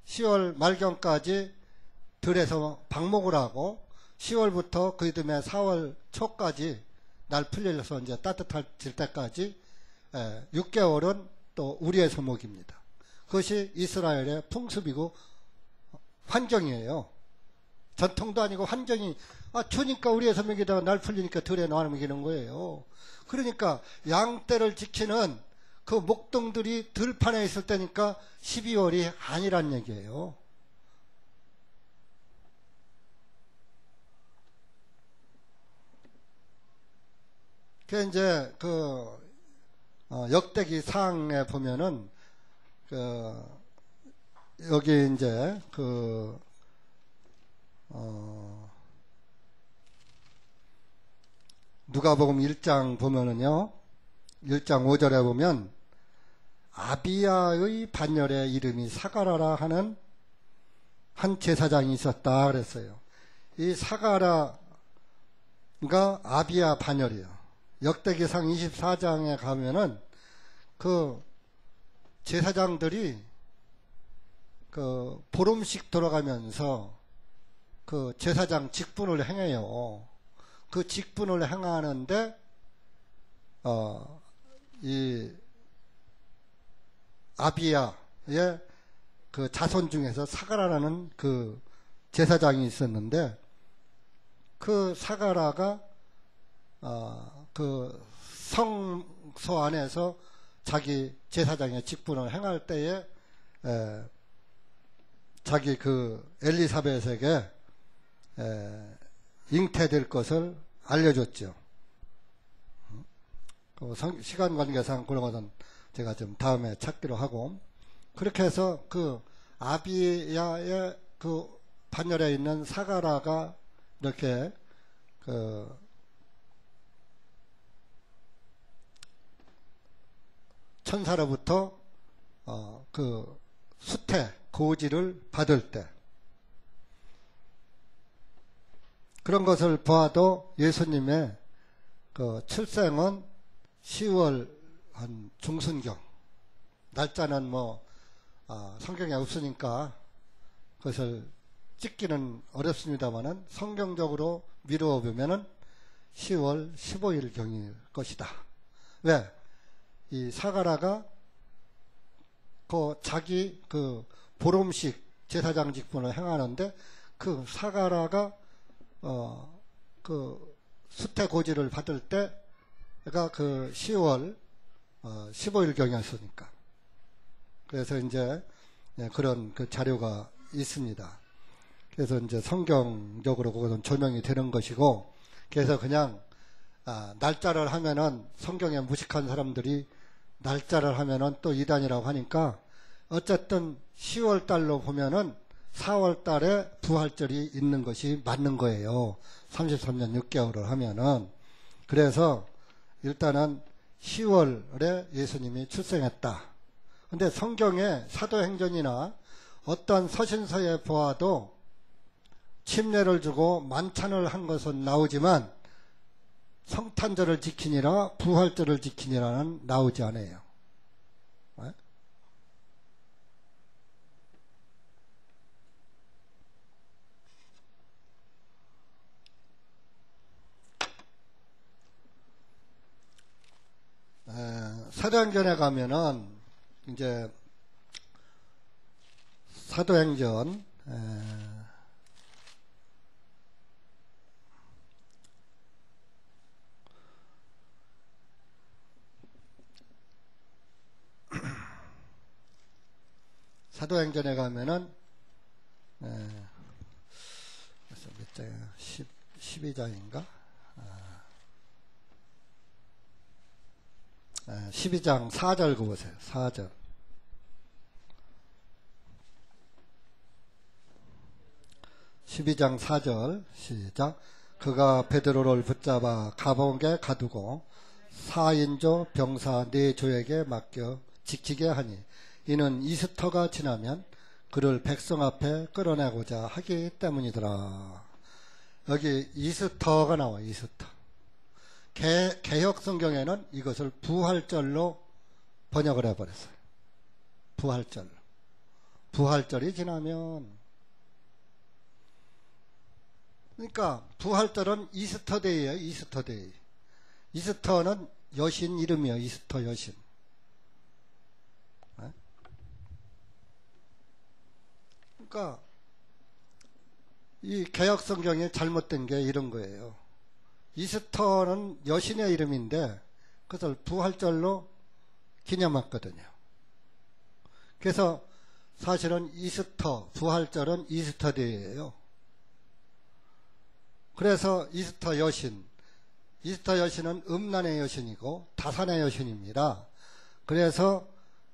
10월 말경까지 들에서 방목을 하고 10월부터 그 이듬해 4월 초까지 날 풀려서 이제 따뜻해질 때까지 6개월은 또 우리의 소목입니다. 그것이 이스라엘의 풍습이고 환경이에요. 전통도 아니고 환경이 추우니까 우리의 소목이다가 날 풀리니까 들에 나눠먹이는 거예요. 그러니까 양떼를 지키는 그 목동들이 들판에 있을 때니까 12월이 아니란 얘기예요. 그 이제 역대기 상에 보면은 여기 이제 누가복음 1장 보면은요, 1장 5절에 보면 아비야의 반열의 이름이 사가라라 하는 한 제사장이 있었다 그랬어요. 이 사가라가 아비야 반열이에요. 역대기상 24장에 가면은 그 제사장들이 그 보름씩 돌아가면서 그 제사장 직분을 행해요. 그 직분을 행하는데 이 아비야의 그 자손 중에서 사가라라는 그 제사장이 있었는데 그 사가라가 그 성소 안에서 자기 제사장의 직분을 행할 때에 자기 그 엘리사벳에게 잉태될 것을 알려줬죠. 시간 관계상 그런 것은 제가 좀 다음에 찾기로 하고, 그렇게 해서 그 아비야의 그 반열에 있는 사가라가 이렇게 그 천사로부터 그 수태 고지를 받을 때 그런 것을 보아도 예수님의 그 출생은 10월 한 중순경, 날짜는 뭐 성경에 없으니까 그것을 찍기는 어렵습니다만은 성경적으로 미루어 보면은 10월 15일 경일 것이다. 왜? 이 사가라가 자기 보름씩 제사장 직분을 행하는데 그 사가라가 수태 고지를 받을 때가 10월 15일 경이었으니까. 그래서 이제 그런 자료가 있습니다. 그래서 이제 성경적으로 그것은 조명이 되는 것이고, 그래서 그냥 날짜를 하면은 성경에 무식한 사람들이 날짜를 하면은 또 이단이라고 하니까 어쨌든 10월 달로 보면은 4월 달에 부활절이 있는 것이 맞는 거예요. 33년 6개월을 하면은. 그래서 일단은 10월에 예수님이 출생했다. 근데 성경에 사도행전이나 어떤 서신서에 보아도 침례를 주고 만찬을 한 것은 나오지만 성탄절을 지키니라 부활절을 지키니라는 나오지 않아요. 사도행전에 가면은 이제 사도행전 사도행전에 가면은 그래서 몇 장이야? 12장인가? 12장 4절 보세요. 4절. 12장 4절 시작. 그가 베드로를 붙잡아 감옥에 가두고 4인조 병사 4조에게 맡겨 지키게 하니 이는 이스터가 지나면 그를 백성 앞에 끌어내고자 하기 때문이더라. 여기 이스터가 나와. 이스터. 개혁 성경에는 이것을 부활절로 번역을 해버렸어요. 부활절로. 부활절이 지나면, 그러니까 부활절은 이스터데이예요. 이스터데이. 이스터는 여신 이름이에요. 이스터 여신. 그러니까 이 개혁 성경에 잘못된 게 이런 거예요. 이스터는 여신의 이름인데 그것을 부활절로 기념했거든요. 그래서 사실은 이스터, 부활절은 이스터데이예요. 그래서 이스터 여신은 음란의 여신이고 다산의 여신입니다. 그래서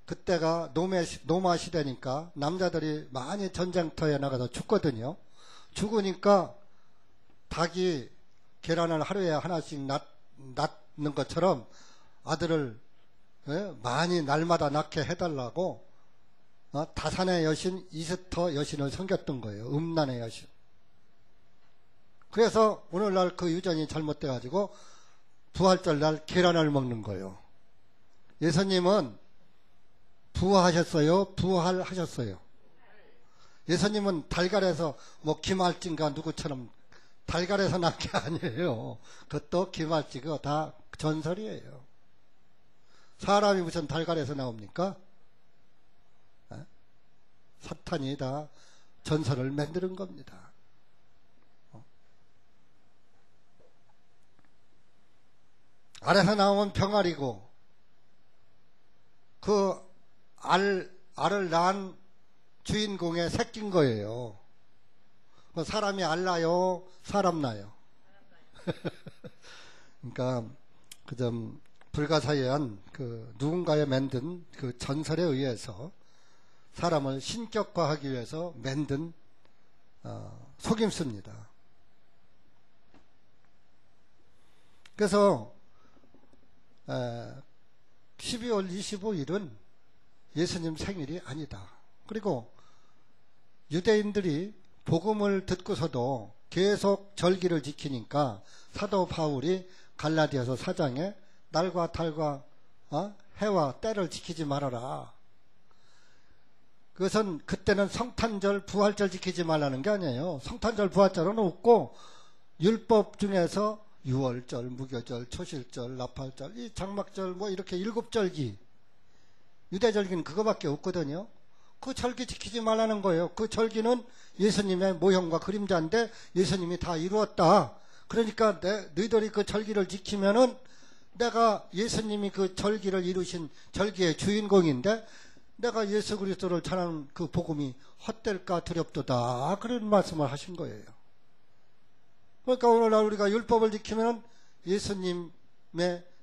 그때가 노마 시대니까 남자들이 많이 전쟁터에 나가서 죽거든요. 죽으니까 닭이 계란을 하루에 하나씩 낳는 것처럼 아들을 많이 날마다 낳게 해달라고 다산의 여신 이스터 여신을 섬겼던 거예요. 음란의 여신. 그래서 오늘날 그 유전이 잘못돼 가지고 부활절 날 계란을 먹는 거예요. 예수님은 부화하셨어요? 부활하셨어요? 예수님은 달걀에서 김알진가 누구처럼 달걀에서 난 게 아니에요. 그것도 김알지 그거 다 전설이에요. 사람이 무슨 달걀에서 나옵니까? 사탄이 다 전설을 만드는 겁니다. 알에서 나오면 병아리고 그 알을 낳은 주인공의 새끼인 거예요. 사람이 알 나요? 사람 나요? 그러니까 좀 불가사의한 누군가에 만든 그 전설에 의해서 사람을 신격화하기 위해서 만든 속임수입니다. 그래서 12월 25일은 예수님 생일이 아니다. 그리고 유대인들이 복음을 듣고서도 계속 절기를 지키니까 사도 바울이 갈라디아서 4장에 날과 달과 해와 때를 지키지 말아라. 그것은 그때는 성탄절, 부활절 지키지 말라는 게 아니에요. 성탄절, 부활절은 없고 율법 중에서 유월절, 무교절, 초실절, 나팔절, 이 장막절 뭐 이렇게 7절기, 유대절기는 그거밖에 없거든요. 그 절기 지키지 말라는 거예요. 그 절기는 예수님의 모형과 그림자인데 예수님이 다 이루었다. 그러니까 너희들이 그 절기를 지키면은 내가 예수님이 그 절기를 이루신 절기의 주인공인데 내가 예수 그리스도를 전하는 그 복음이 헛될까 두렵도다. 그런 말씀을 하신 거예요. 그러니까 오늘날 우리가 율법을 지키면 예수님의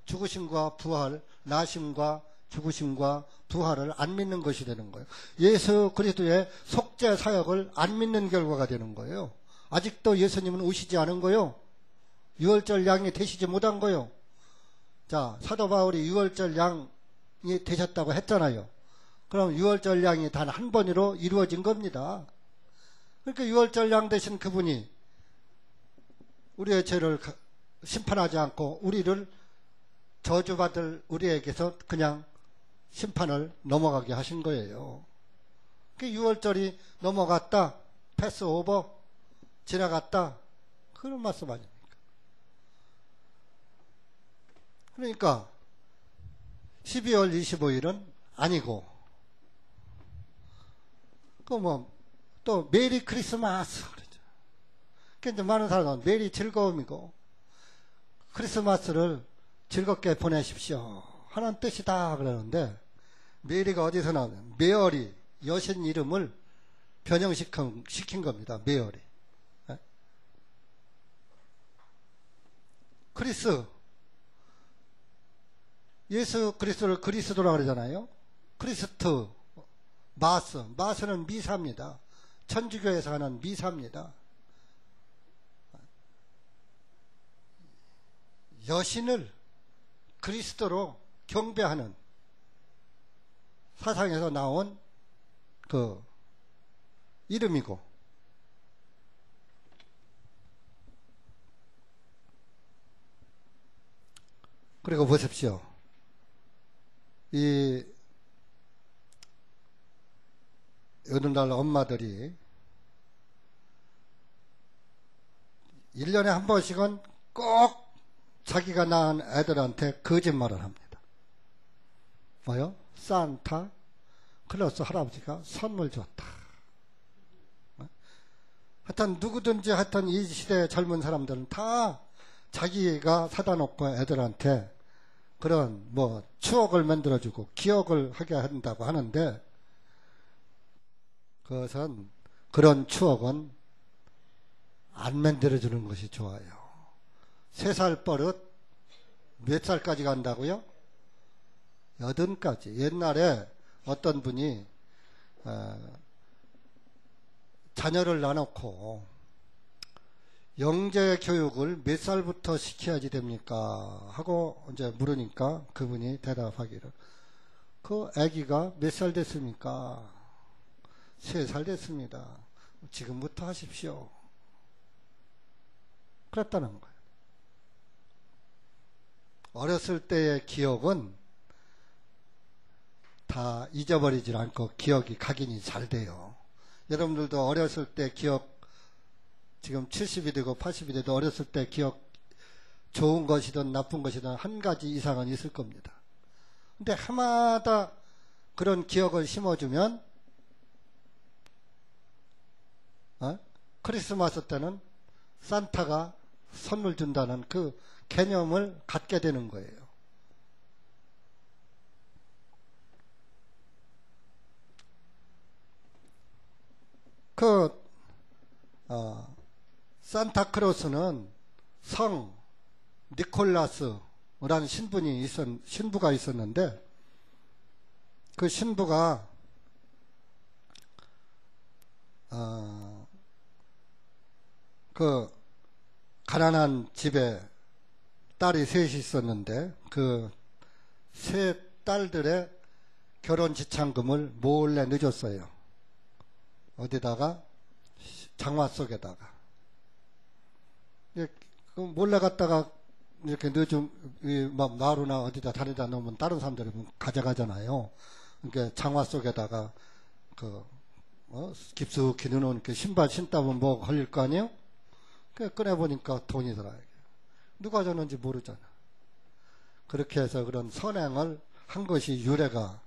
죽으심과 부활, 나심과 죽으심과 부활을 안 믿는 것이 되는 거예요. 예수 그리스도의 속죄 사역을 안 믿는 결과가 되는 거예요. 아직도 예수님은 오시지 않은 거예요. 유월절 양이 되시지 못한 거예요. 자, 사도 바울이 유월절 양이 되셨다고 했잖아요. 그럼 유월절 양이 단 한 번으로 이루어진 겁니다. 그러니까 유월절 양 되신 그분이 우리의 죄를 심판하지 않고 우리를 저주받을 우리에게서 그냥 심판을 넘어가게 하신 거예요. 그 6월절이 넘어갔다, 패스오버, 지나갔다, 그런 말씀 아닙니까? 그러니까 12월 25일은 아니고 또 메리 크리스마스 그러죠. 그러니까 많은 사람은 메리 즐거움이고 크리스마스를 즐겁게 보내십시오 하는 뜻이다 그러는데, 메리가 어디서 나오냐? 메어리, 여신 이름을 변형시킨 겁니다. 메어리. 크리스, 예수 그리스도를 그리스도라고 그러잖아요. 크리스트, 마스는 미사입니다. 천주교에서 하는 미사입니다. 여신을 그리스도로 경배하는 사상에서 나온 그 이름이고, 그리고 보십시오. 이 오늘날 엄마들이 1년에 한 번씩은 꼭 자기가 낳은 애들한테 거짓말을 합니다. 뭐요? 산타 클로스 할아버지가 선물 줬다. 하여튼 누구든지 하여튼 이 시대의 젊은 사람들은 다 자기가 사다 놓고 애들한테 그런 뭐 추억을 만들어주고 기억을 하게 한다고 하는데, 그것은 그런 추억은 안 만들어주는 것이 좋아요. 3살 버릇 몇 살까지 간다고요? 80까지. 옛날에 어떤 분이 자녀를 낳아놓고 영재 교육을 몇 살부터 시켜야지 됩니까? 하고 이제 물으니까 그분이 대답하기를, 그 아기가 몇 살 됐습니까? 3살 됐습니다. 지금부터 하십시오. 그랬다는 거예요. 어렸을 때의 기억은 다 잊어버리질 않고 기억이 각인이 잘 돼요. 여러분들도 어렸을 때 기억, 지금 70이 되고 80이 돼도 어렸을 때 기억, 좋은 것이든 나쁜 것이든 한 가지 이상은 있을 겁니다. 근데 해마다 그런 기억을 심어주면 크리스마스 때는 산타가 선물 준다는 그 개념을 갖게 되는 거예요. 산타크로스는 성 니콜라스라는 신부가 있었는데, 그 신부가 그 가난한 집에 딸이 셋이 있었는데, 그 세 딸들의 결혼 지참금을 몰래 늦었어요. 어디다가? 장화 속에다가. 몰래 갔다가 이렇게 막 마루나 어디다 다리다 놓으면 다른 사람들이 가져가잖아요. 그러니까 장화 속에다가 깊숙이 넣어놓은 그 신발 신다 보면 뭐 걸릴 거 아니에요? 꺼내보니까 돈이 들어요. 누가 줬는지 모르잖아. 그렇게 해서 그런 선행을 한 것이 유래가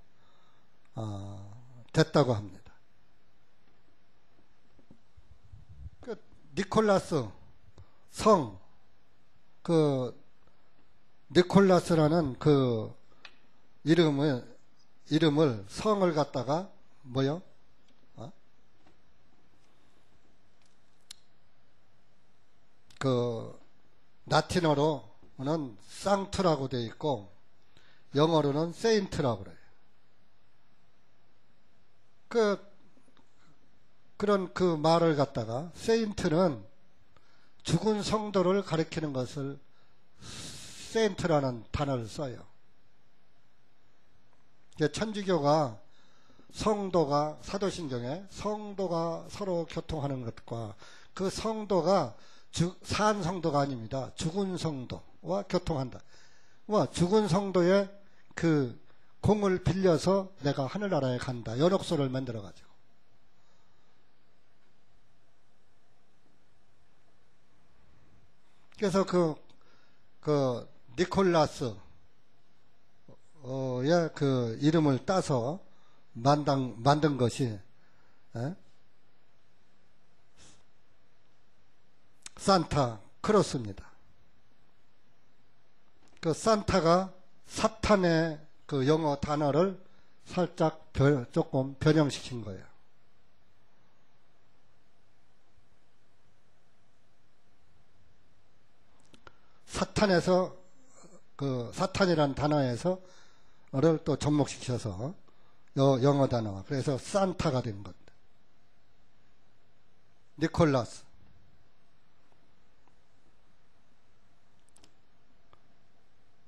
됐다고 합니다. 니콜라스 성, 니콜라스라는 그 이름을 성을 갖다가 뭐요? 라틴어로는 상트라고 되어 있고 영어로는 세인트라고 그래요. 그런 그 말을 갖다가 세인트는 죽은 성도를 가리키는 것을 세인트라는 단어를 써요. 천주교가 성도가 사도신경에 성도가 서로 교통하는 것과 그 성도가 산 성도가 아닙니다. 죽은 성도와 교통한다. 죽은 성도의 그 공을 빌려서 내가 하늘나라에 간다. 연옥소를 만들어 가지고. 그래서 그 니콜라스의 그 이름을 따서 만든 것이 산타 크로스입니다. 그 산타가 사탄의 그 영어 단어를 살짝 조금 변형시킨 거예요. 사탄에서 그 사탄이라는 단어에서를 또 접목시켜서 영어 단어가 그래서 산타가 된 겁니다. 니콜라스.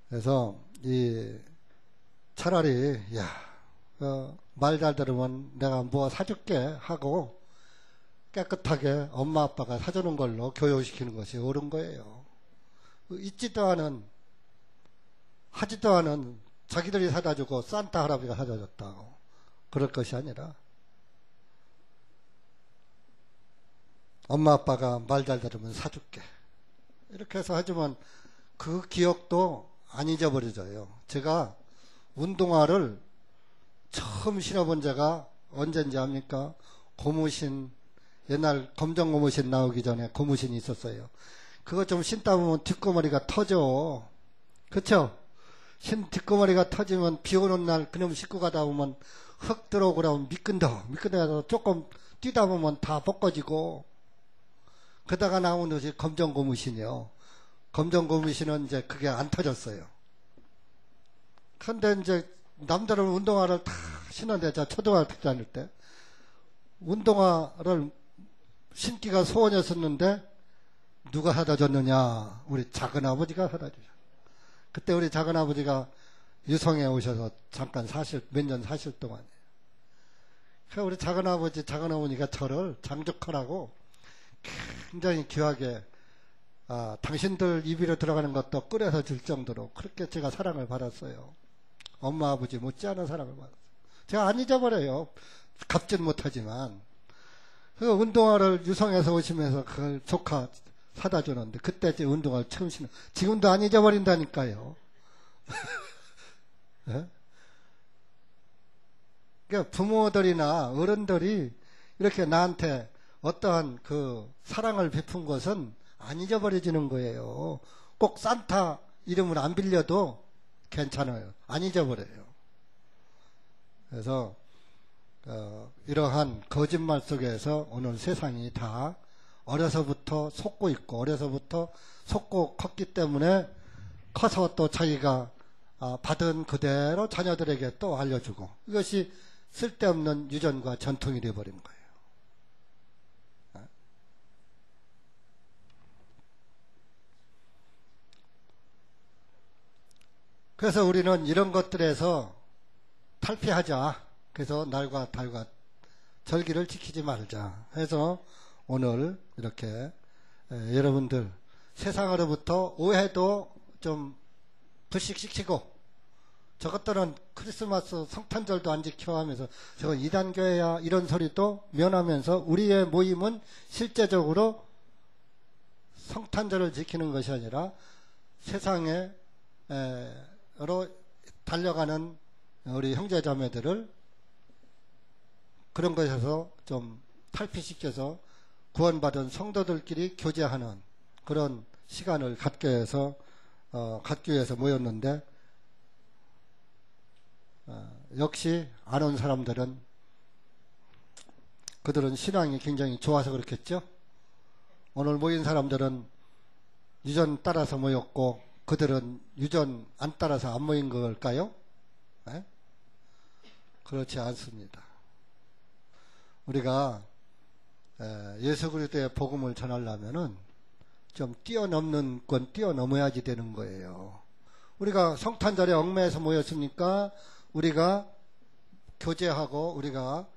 그래서 차라리 말 잘 들으면 내가 뭐 사줄게 하고 깨끗하게 엄마 아빠가 사주는 걸로 교육시키는 것이 옳은 거예요. 있지도 않은 하지도 않은 자기들이 사다 주고 산타 할아버지가 사다 줬다고 그럴 것이 아니라 엄마 아빠가 말 잘 들으면 사줄게 이렇게 해서 해주면 그 기억도 안 잊어버려져요. 제가 운동화를 처음 신어본 제가 언젠지 압니까? 고무신, 옛날 검정 고무신 나오기 전에 고무신이 있었어요. 그거 좀 신다 보면 뒷고머리가 터져. 그쵸? 뒷고머리가 터지면 비 오는 날 그놈 신고 가다 보면 흙 들어오고 그러면 미끈해서 조금 뛰다 보면 다 벗겨지고 그러다가 나온 것이 검정 고무신이요. 검정 고무신은 이제 그게 안 터졌어요. 근데 이제 남들은 운동화를 다 신었는데 제가 초등학교 다닐 때 운동화를 신기가 소원이었었는데 누가 사다 줬느냐? 우리 작은아버지가 사다 주셨어요. 그때 우리 작은아버지가 유성에 오셔서 잠깐 몇 년 사실 동안에 우리 작은어머니가 저를 장족하라고 굉장히 귀하게 당신들 입으로 들어가는 것도 끓여서 줄 정도로 그렇게 제가 사랑을 받았어요. 엄마 아버지 못지않은 사랑을 받았어요. 제가 안 잊어버려요. 갚진 못하지만 그 운동화를 유성에서 오시면서 그걸 조카 사다 주는데 그때 제 운동화를 처음 신어 지금도 안 잊어버린다니까요. 네? 그러니까 부모들이나 어른들이 이렇게 나한테 어떠한 그 사랑을 베푼 것은 안 잊어버려지는 거예요. 꼭 산타 이름을 안 빌려도 괜찮아요. 안 잊어버려요. 그래서 이러한 거짓말 속에서 오늘 세상이 다 어려서부터 속고 있고 어려서부터 속고 컸기 때문에 커서 또 자기가 받은 그대로 자녀들에게 또 알려주고 이것이 쓸데없는 유전과 전통이 되어버린 거예요. 그래서 우리는 이런 것들에서 탈피하자. 그래서 날과 달과 절기를 지키지 말자. 해서 오늘 이렇게 여러분들 세상으로부터 오해도 좀 불식시키고 저것들은 크리스마스 성탄절도 안 지켜 하면서 저거 이단교회야 이런 소리도 면하면서 우리의 모임은 실제적으로 성탄절을 지키는 것이 아니라 세상으로 달려가는 우리 형제자매들을 그런 것에서 좀 탈피시켜서 구원받은 성도들끼리 교제하는 그런 시간을 갖기 위해서 모였는데 역시 안 온 사람들은 그들은 신앙이 굉장히 좋아서 그렇겠죠. 오늘 모인 사람들은 유전 따라서 모였고 그들은 유전 안 따라서 안 모인 걸까요? 네? 그렇지 않습니다. 우리가 예수 그리스도의 복음을 전하려면은 좀 뛰어넘는 건 뛰어넘어야지 되는 거예요. 우리가 성탄절에 얽매여서 모였으니까 우리가 교제하고 우리가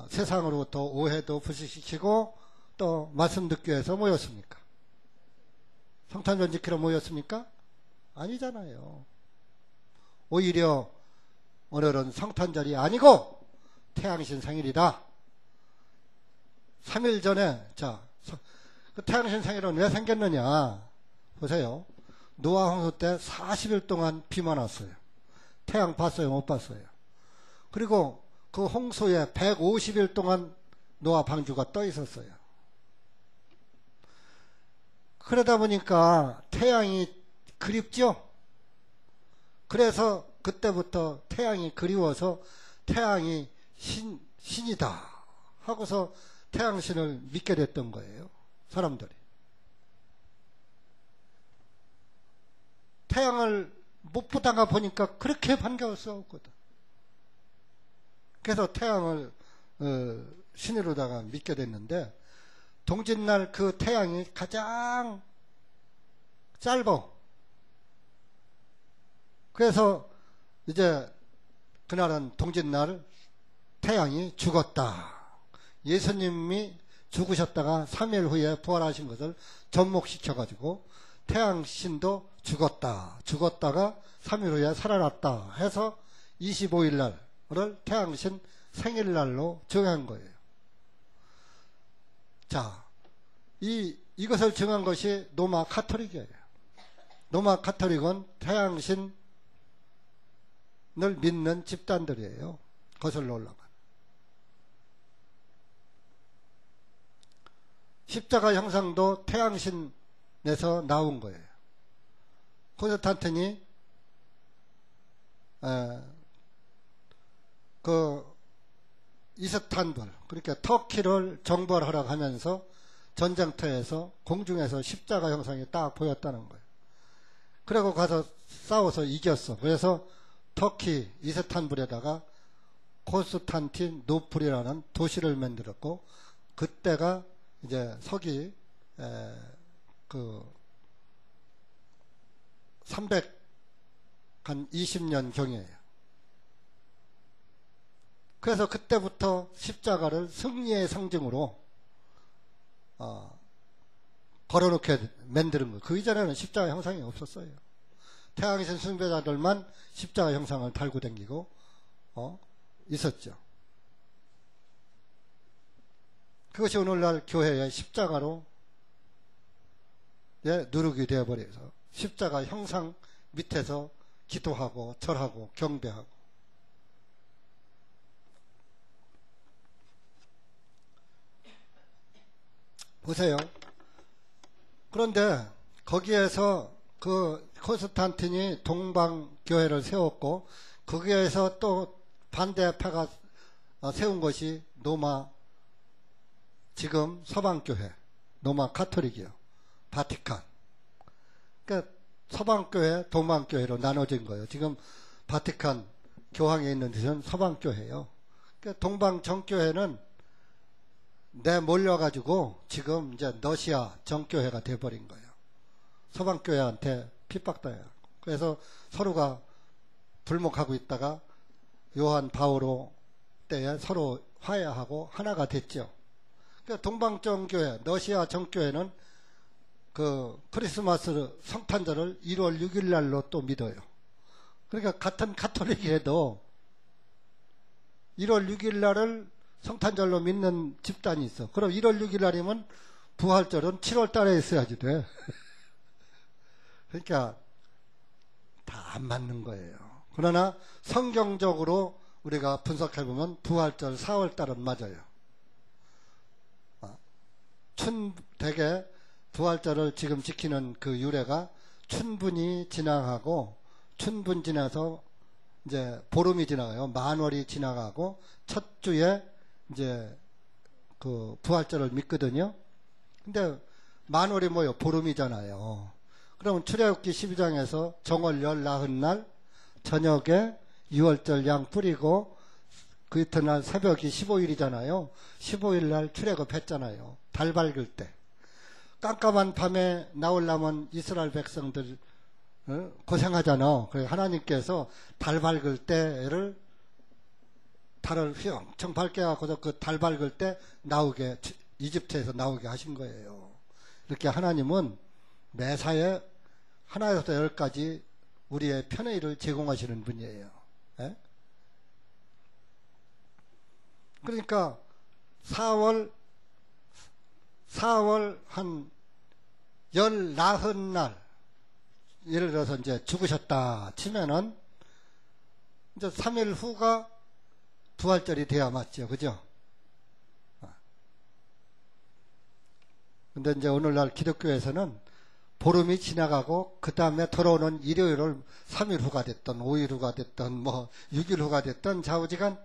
세상으로부터 오해도 불식시키고 또 말씀 듣기 위해서 모였습니까? 성탄절 지키러 모였습니까? 아니잖아요. 오히려 오늘은 성탄절이 아니고 태양신 생일이다. 3일 전에 그 태양신 생일은 왜 생겼느냐 보세요. 노아 홍수 때 40일 동안 비만 왔어요. 태양 봤어요? 못 봤어요? 그리고 그 홍수에 150일 동안 노아 방주가 떠 있었어요. 그러다 보니까 태양이 그립죠? 그래서 그때부터 태양이 그리워서 태양이 신이다 하고서 태양신을 믿게 됐던 거예요. 사람들이. 태양을 못 보다가 보니까 그렇게 반가웠었거든. 그래서 태양을 신으로다가 믿게 됐는데 동짓날 그 태양이 가장 짧아. 그래서 이제 그날은 동짓날 태양이 죽었다. 예수님이 죽으셨다가 3일 후에 부활하신 것을 접목시켜가지고 태양신도 죽었다가 3일 후에 살아났다 해서 25일 날을 태양신 생일날로 정한 거예요. 자, 이것을 정한 것이 로마 카톨릭이에요. 로마 카톨릭은 태양신을 믿는 집단들이에요. 거슬러 올라가. 십자가 형상도 태양신에서 나온 거예요. 콘스탄틴이 그 이스탄불, 그러니까 터키를 정벌하라고 하면서 전쟁터에서 공중에서 십자가 형상이 딱 보였다는 거예요. 그리고 가서 싸워서 이겼어. 그래서 터키 이스탄불에다가 콘스탄티노플이라는 도시를 만들었고, 그때가 이제 서기 320년 경이에요. 그래서 그때부터 십자가를 승리의 상징으로 걸어놓게 만드는 거예요. 그 이전에는 십자가 형상이 없었어요. 태양신 숭배자들만 십자가 형상을 달고 다니고 있었죠. 그것이 오늘날 교회의 십자가로 누룩이 되어버려서 십자가 형상 밑에서 기도하고 절하고 경배하고. 보세요. 그런데 거기에서 그 콘스탄틴이 동방교회를 세웠고, 거기에서 또 반대파가 세운 것이 로마, 지금 서방교회, 로마 카톨릭이요. 바티칸. 그러니까 서방교회, 동방교회로 나눠진 거예요. 지금 바티칸 교황에 있는 데는 서방교회예요. 그러니까 동방 정교회는 몰려가지고 지금 이제 러시아 정교회가 돼버린 거예요. 서방교회한테 핍박당해요. 그래서 서로가 불목하고 있다가 요한 바오로 때에 서로 화해하고 하나가 됐죠. 그러니까 동방정교회, 러시아 정교회는 그 크리스마스 성탄절을 1월 6일 날로 또 믿어요. 그러니까 같은 가톨릭이라도 1월 6일 날을 성탄절로 믿는 집단이 있어. 그럼 1월 6일 날이면 부활절은 7월 달에 있어야지 돼. 그러니까 다 안 맞는 거예요. 그러나 성경적으로 우리가 분석해보면 부활절 4월 달은 맞아요. 대개 부활절을 지금 지키는 그 유래가 춘분이 지나가고, 춘분 지나서 이제 보름이 지나가요. 만월이 지나가고 첫 주에 이제 그 부활절을 믿거든요. 근데 만월이 뭐요? 보름이잖아요. 그러면 출애굽기 12장에서 정월 열 나흔 날 저녁에 유월절 양 뿌리고 그 이튿날 새벽이 15일이잖아요. 15일 날 출애굽했잖아요. 달 밝을 때. 깜깜한 밤에 나오려면 이스라엘 백성들 고생하잖아. 그래서 하나님께서 달 밝을 때를 달을 휘엄청 밝게 하고서 그 달 밝을 때 나오게, 이집트에서 나오게 하신 거예요. 이렇게 하나님은 매사에 하나에서 10가지 우리의 편의 일을 제공하시는 분이에요. 에? 그러니까 4월 한 열 나흔 날, 예를 들어서 이제 죽으셨다 치면은 이제 3일 후가 부활절이 돼야 맞죠. 그죠? 근데 이제 오늘날 기독교에서는 보름이 지나가고 그 다음에 돌아오는 일요일을 3일 후가 됐던 5일 후가 됐던 뭐 6일 후가 됐던 좌우지간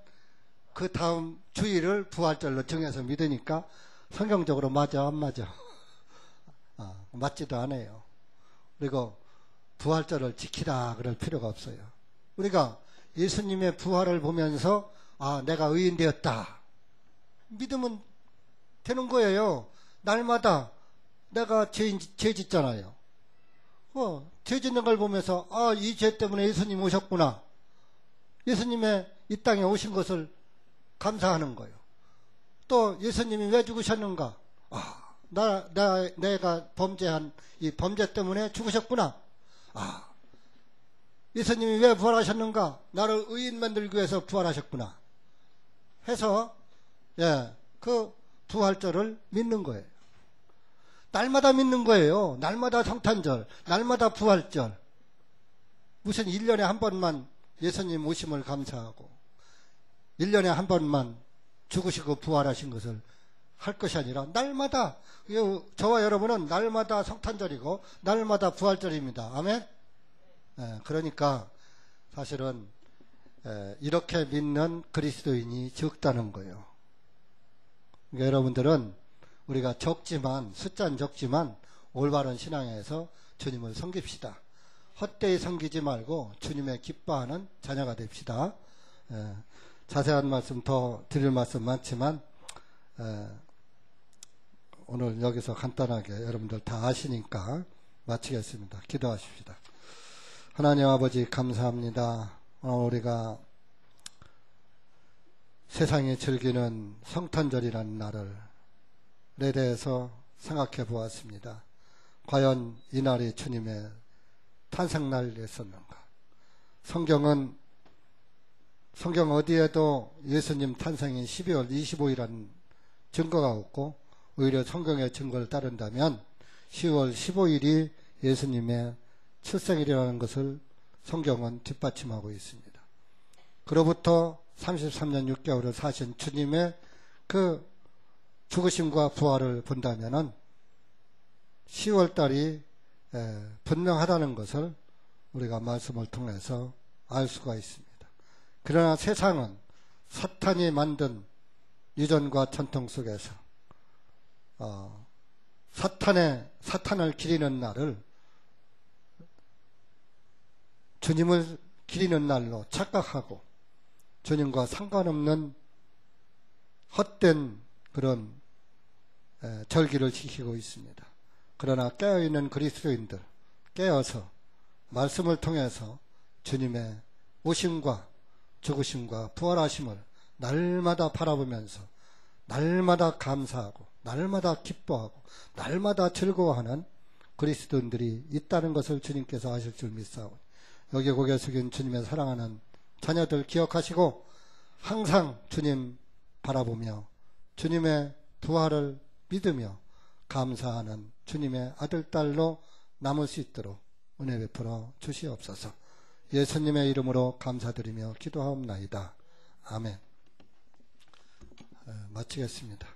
그 다음 주일을 부활절로 정해서 믿으니까 성경적으로 맞아 안 맞아? 맞지도 않아요. 그리고 부활절을 지키라 그럴 필요가 없어요. 우리가 예수님의 부활을 보면서 내가 의인 되었다 믿으면 되는 거예요. 날마다 내가 죄 짓잖아요. 죄 짓는 걸 보면서 이 죄 때문에 예수님 오셨구나. 예수님의 이 땅에 오신 것을 감사하는 거예요. 또 예수님이 왜 죽으셨는가? 내가 범죄한 이 범죄 때문에 죽으셨구나. 예수님이 왜 부활하셨는가? 나를 의인 만들기 위해서 부활하셨구나. 해서 그 부활절을 믿는 거예요. 날마다 믿는 거예요. 날마다 성탄절, 날마다 부활절. 무슨 1년에 한 번만 예수님 오심을 감사하고 1년에 한 번만 죽으시고 부활하신 것을 할 것이 아니라 날마다, 저와 여러분은 날마다 성탄절이고 날마다 부활절입니다. 아멘? 그러니까 사실은 이렇게 믿는 그리스도인이 적다는 거예요. 그러니까 여러분들은 우리가 적지만, 숫자는 적지만 올바른 신앙에서 주님을 섬깁시다. 헛되이 섬기지 말고 주님의 기뻐하는 자녀가 됩시다. 자세한 말씀 더 드릴 말씀 많지만 오늘 여기서 간단하게 여러분들 다 아시니까 마치겠습니다. 기도하십시다. 하나님 아버지 감사합니다. 오늘 우리가 세상이 즐기는 성탄절이라는 날에 대해서 생각해 보았습니다. 과연 이 날이 주님의 탄생날이었었는가? 성경 어디에도 예수님 탄생인 12월 25일이라는 증거가 없고, 오히려 성경의 증거를 따른다면 10월 15일이 예수님의 출생일이라는 것을 성경은 뒷받침하고 있습니다. 그로부터 33년 6개월을 사신 주님의 그 죽으심과 부활을 본다면은 10월달이 분명하다는 것을 우리가 말씀을 통해서 알 수가 있습니다. 그러나 세상은 사탄이 만든 유전과 전통 속에서 사탄을 기리는 날을 주님을 기리는 날로 착각하고 주님과 상관없는 헛된 그런 절기를 지키고 있습니다. 그러나 깨어있는 그리스도인들, 깨어서 말씀을 통해서 주님의 오심과 죽으심과 부활하심을 날마다 바라보면서 날마다 감사하고 날마다 기뻐하고 날마다 즐거워하는 그리스도인들이 있다는 것을 주님께서 아실 줄 믿사오니 여기 고개 숙인 주님의 사랑하는 자녀들 기억하시고 항상 주님 바라보며 주님의 부활을 믿으며 감사하는 주님의 아들, 딸로 남을 수 있도록 은혜 베풀어 주시옵소서. 예수님의 이름으로 감사드리며 기도하옵나이다. 아멘. 마치겠습니다.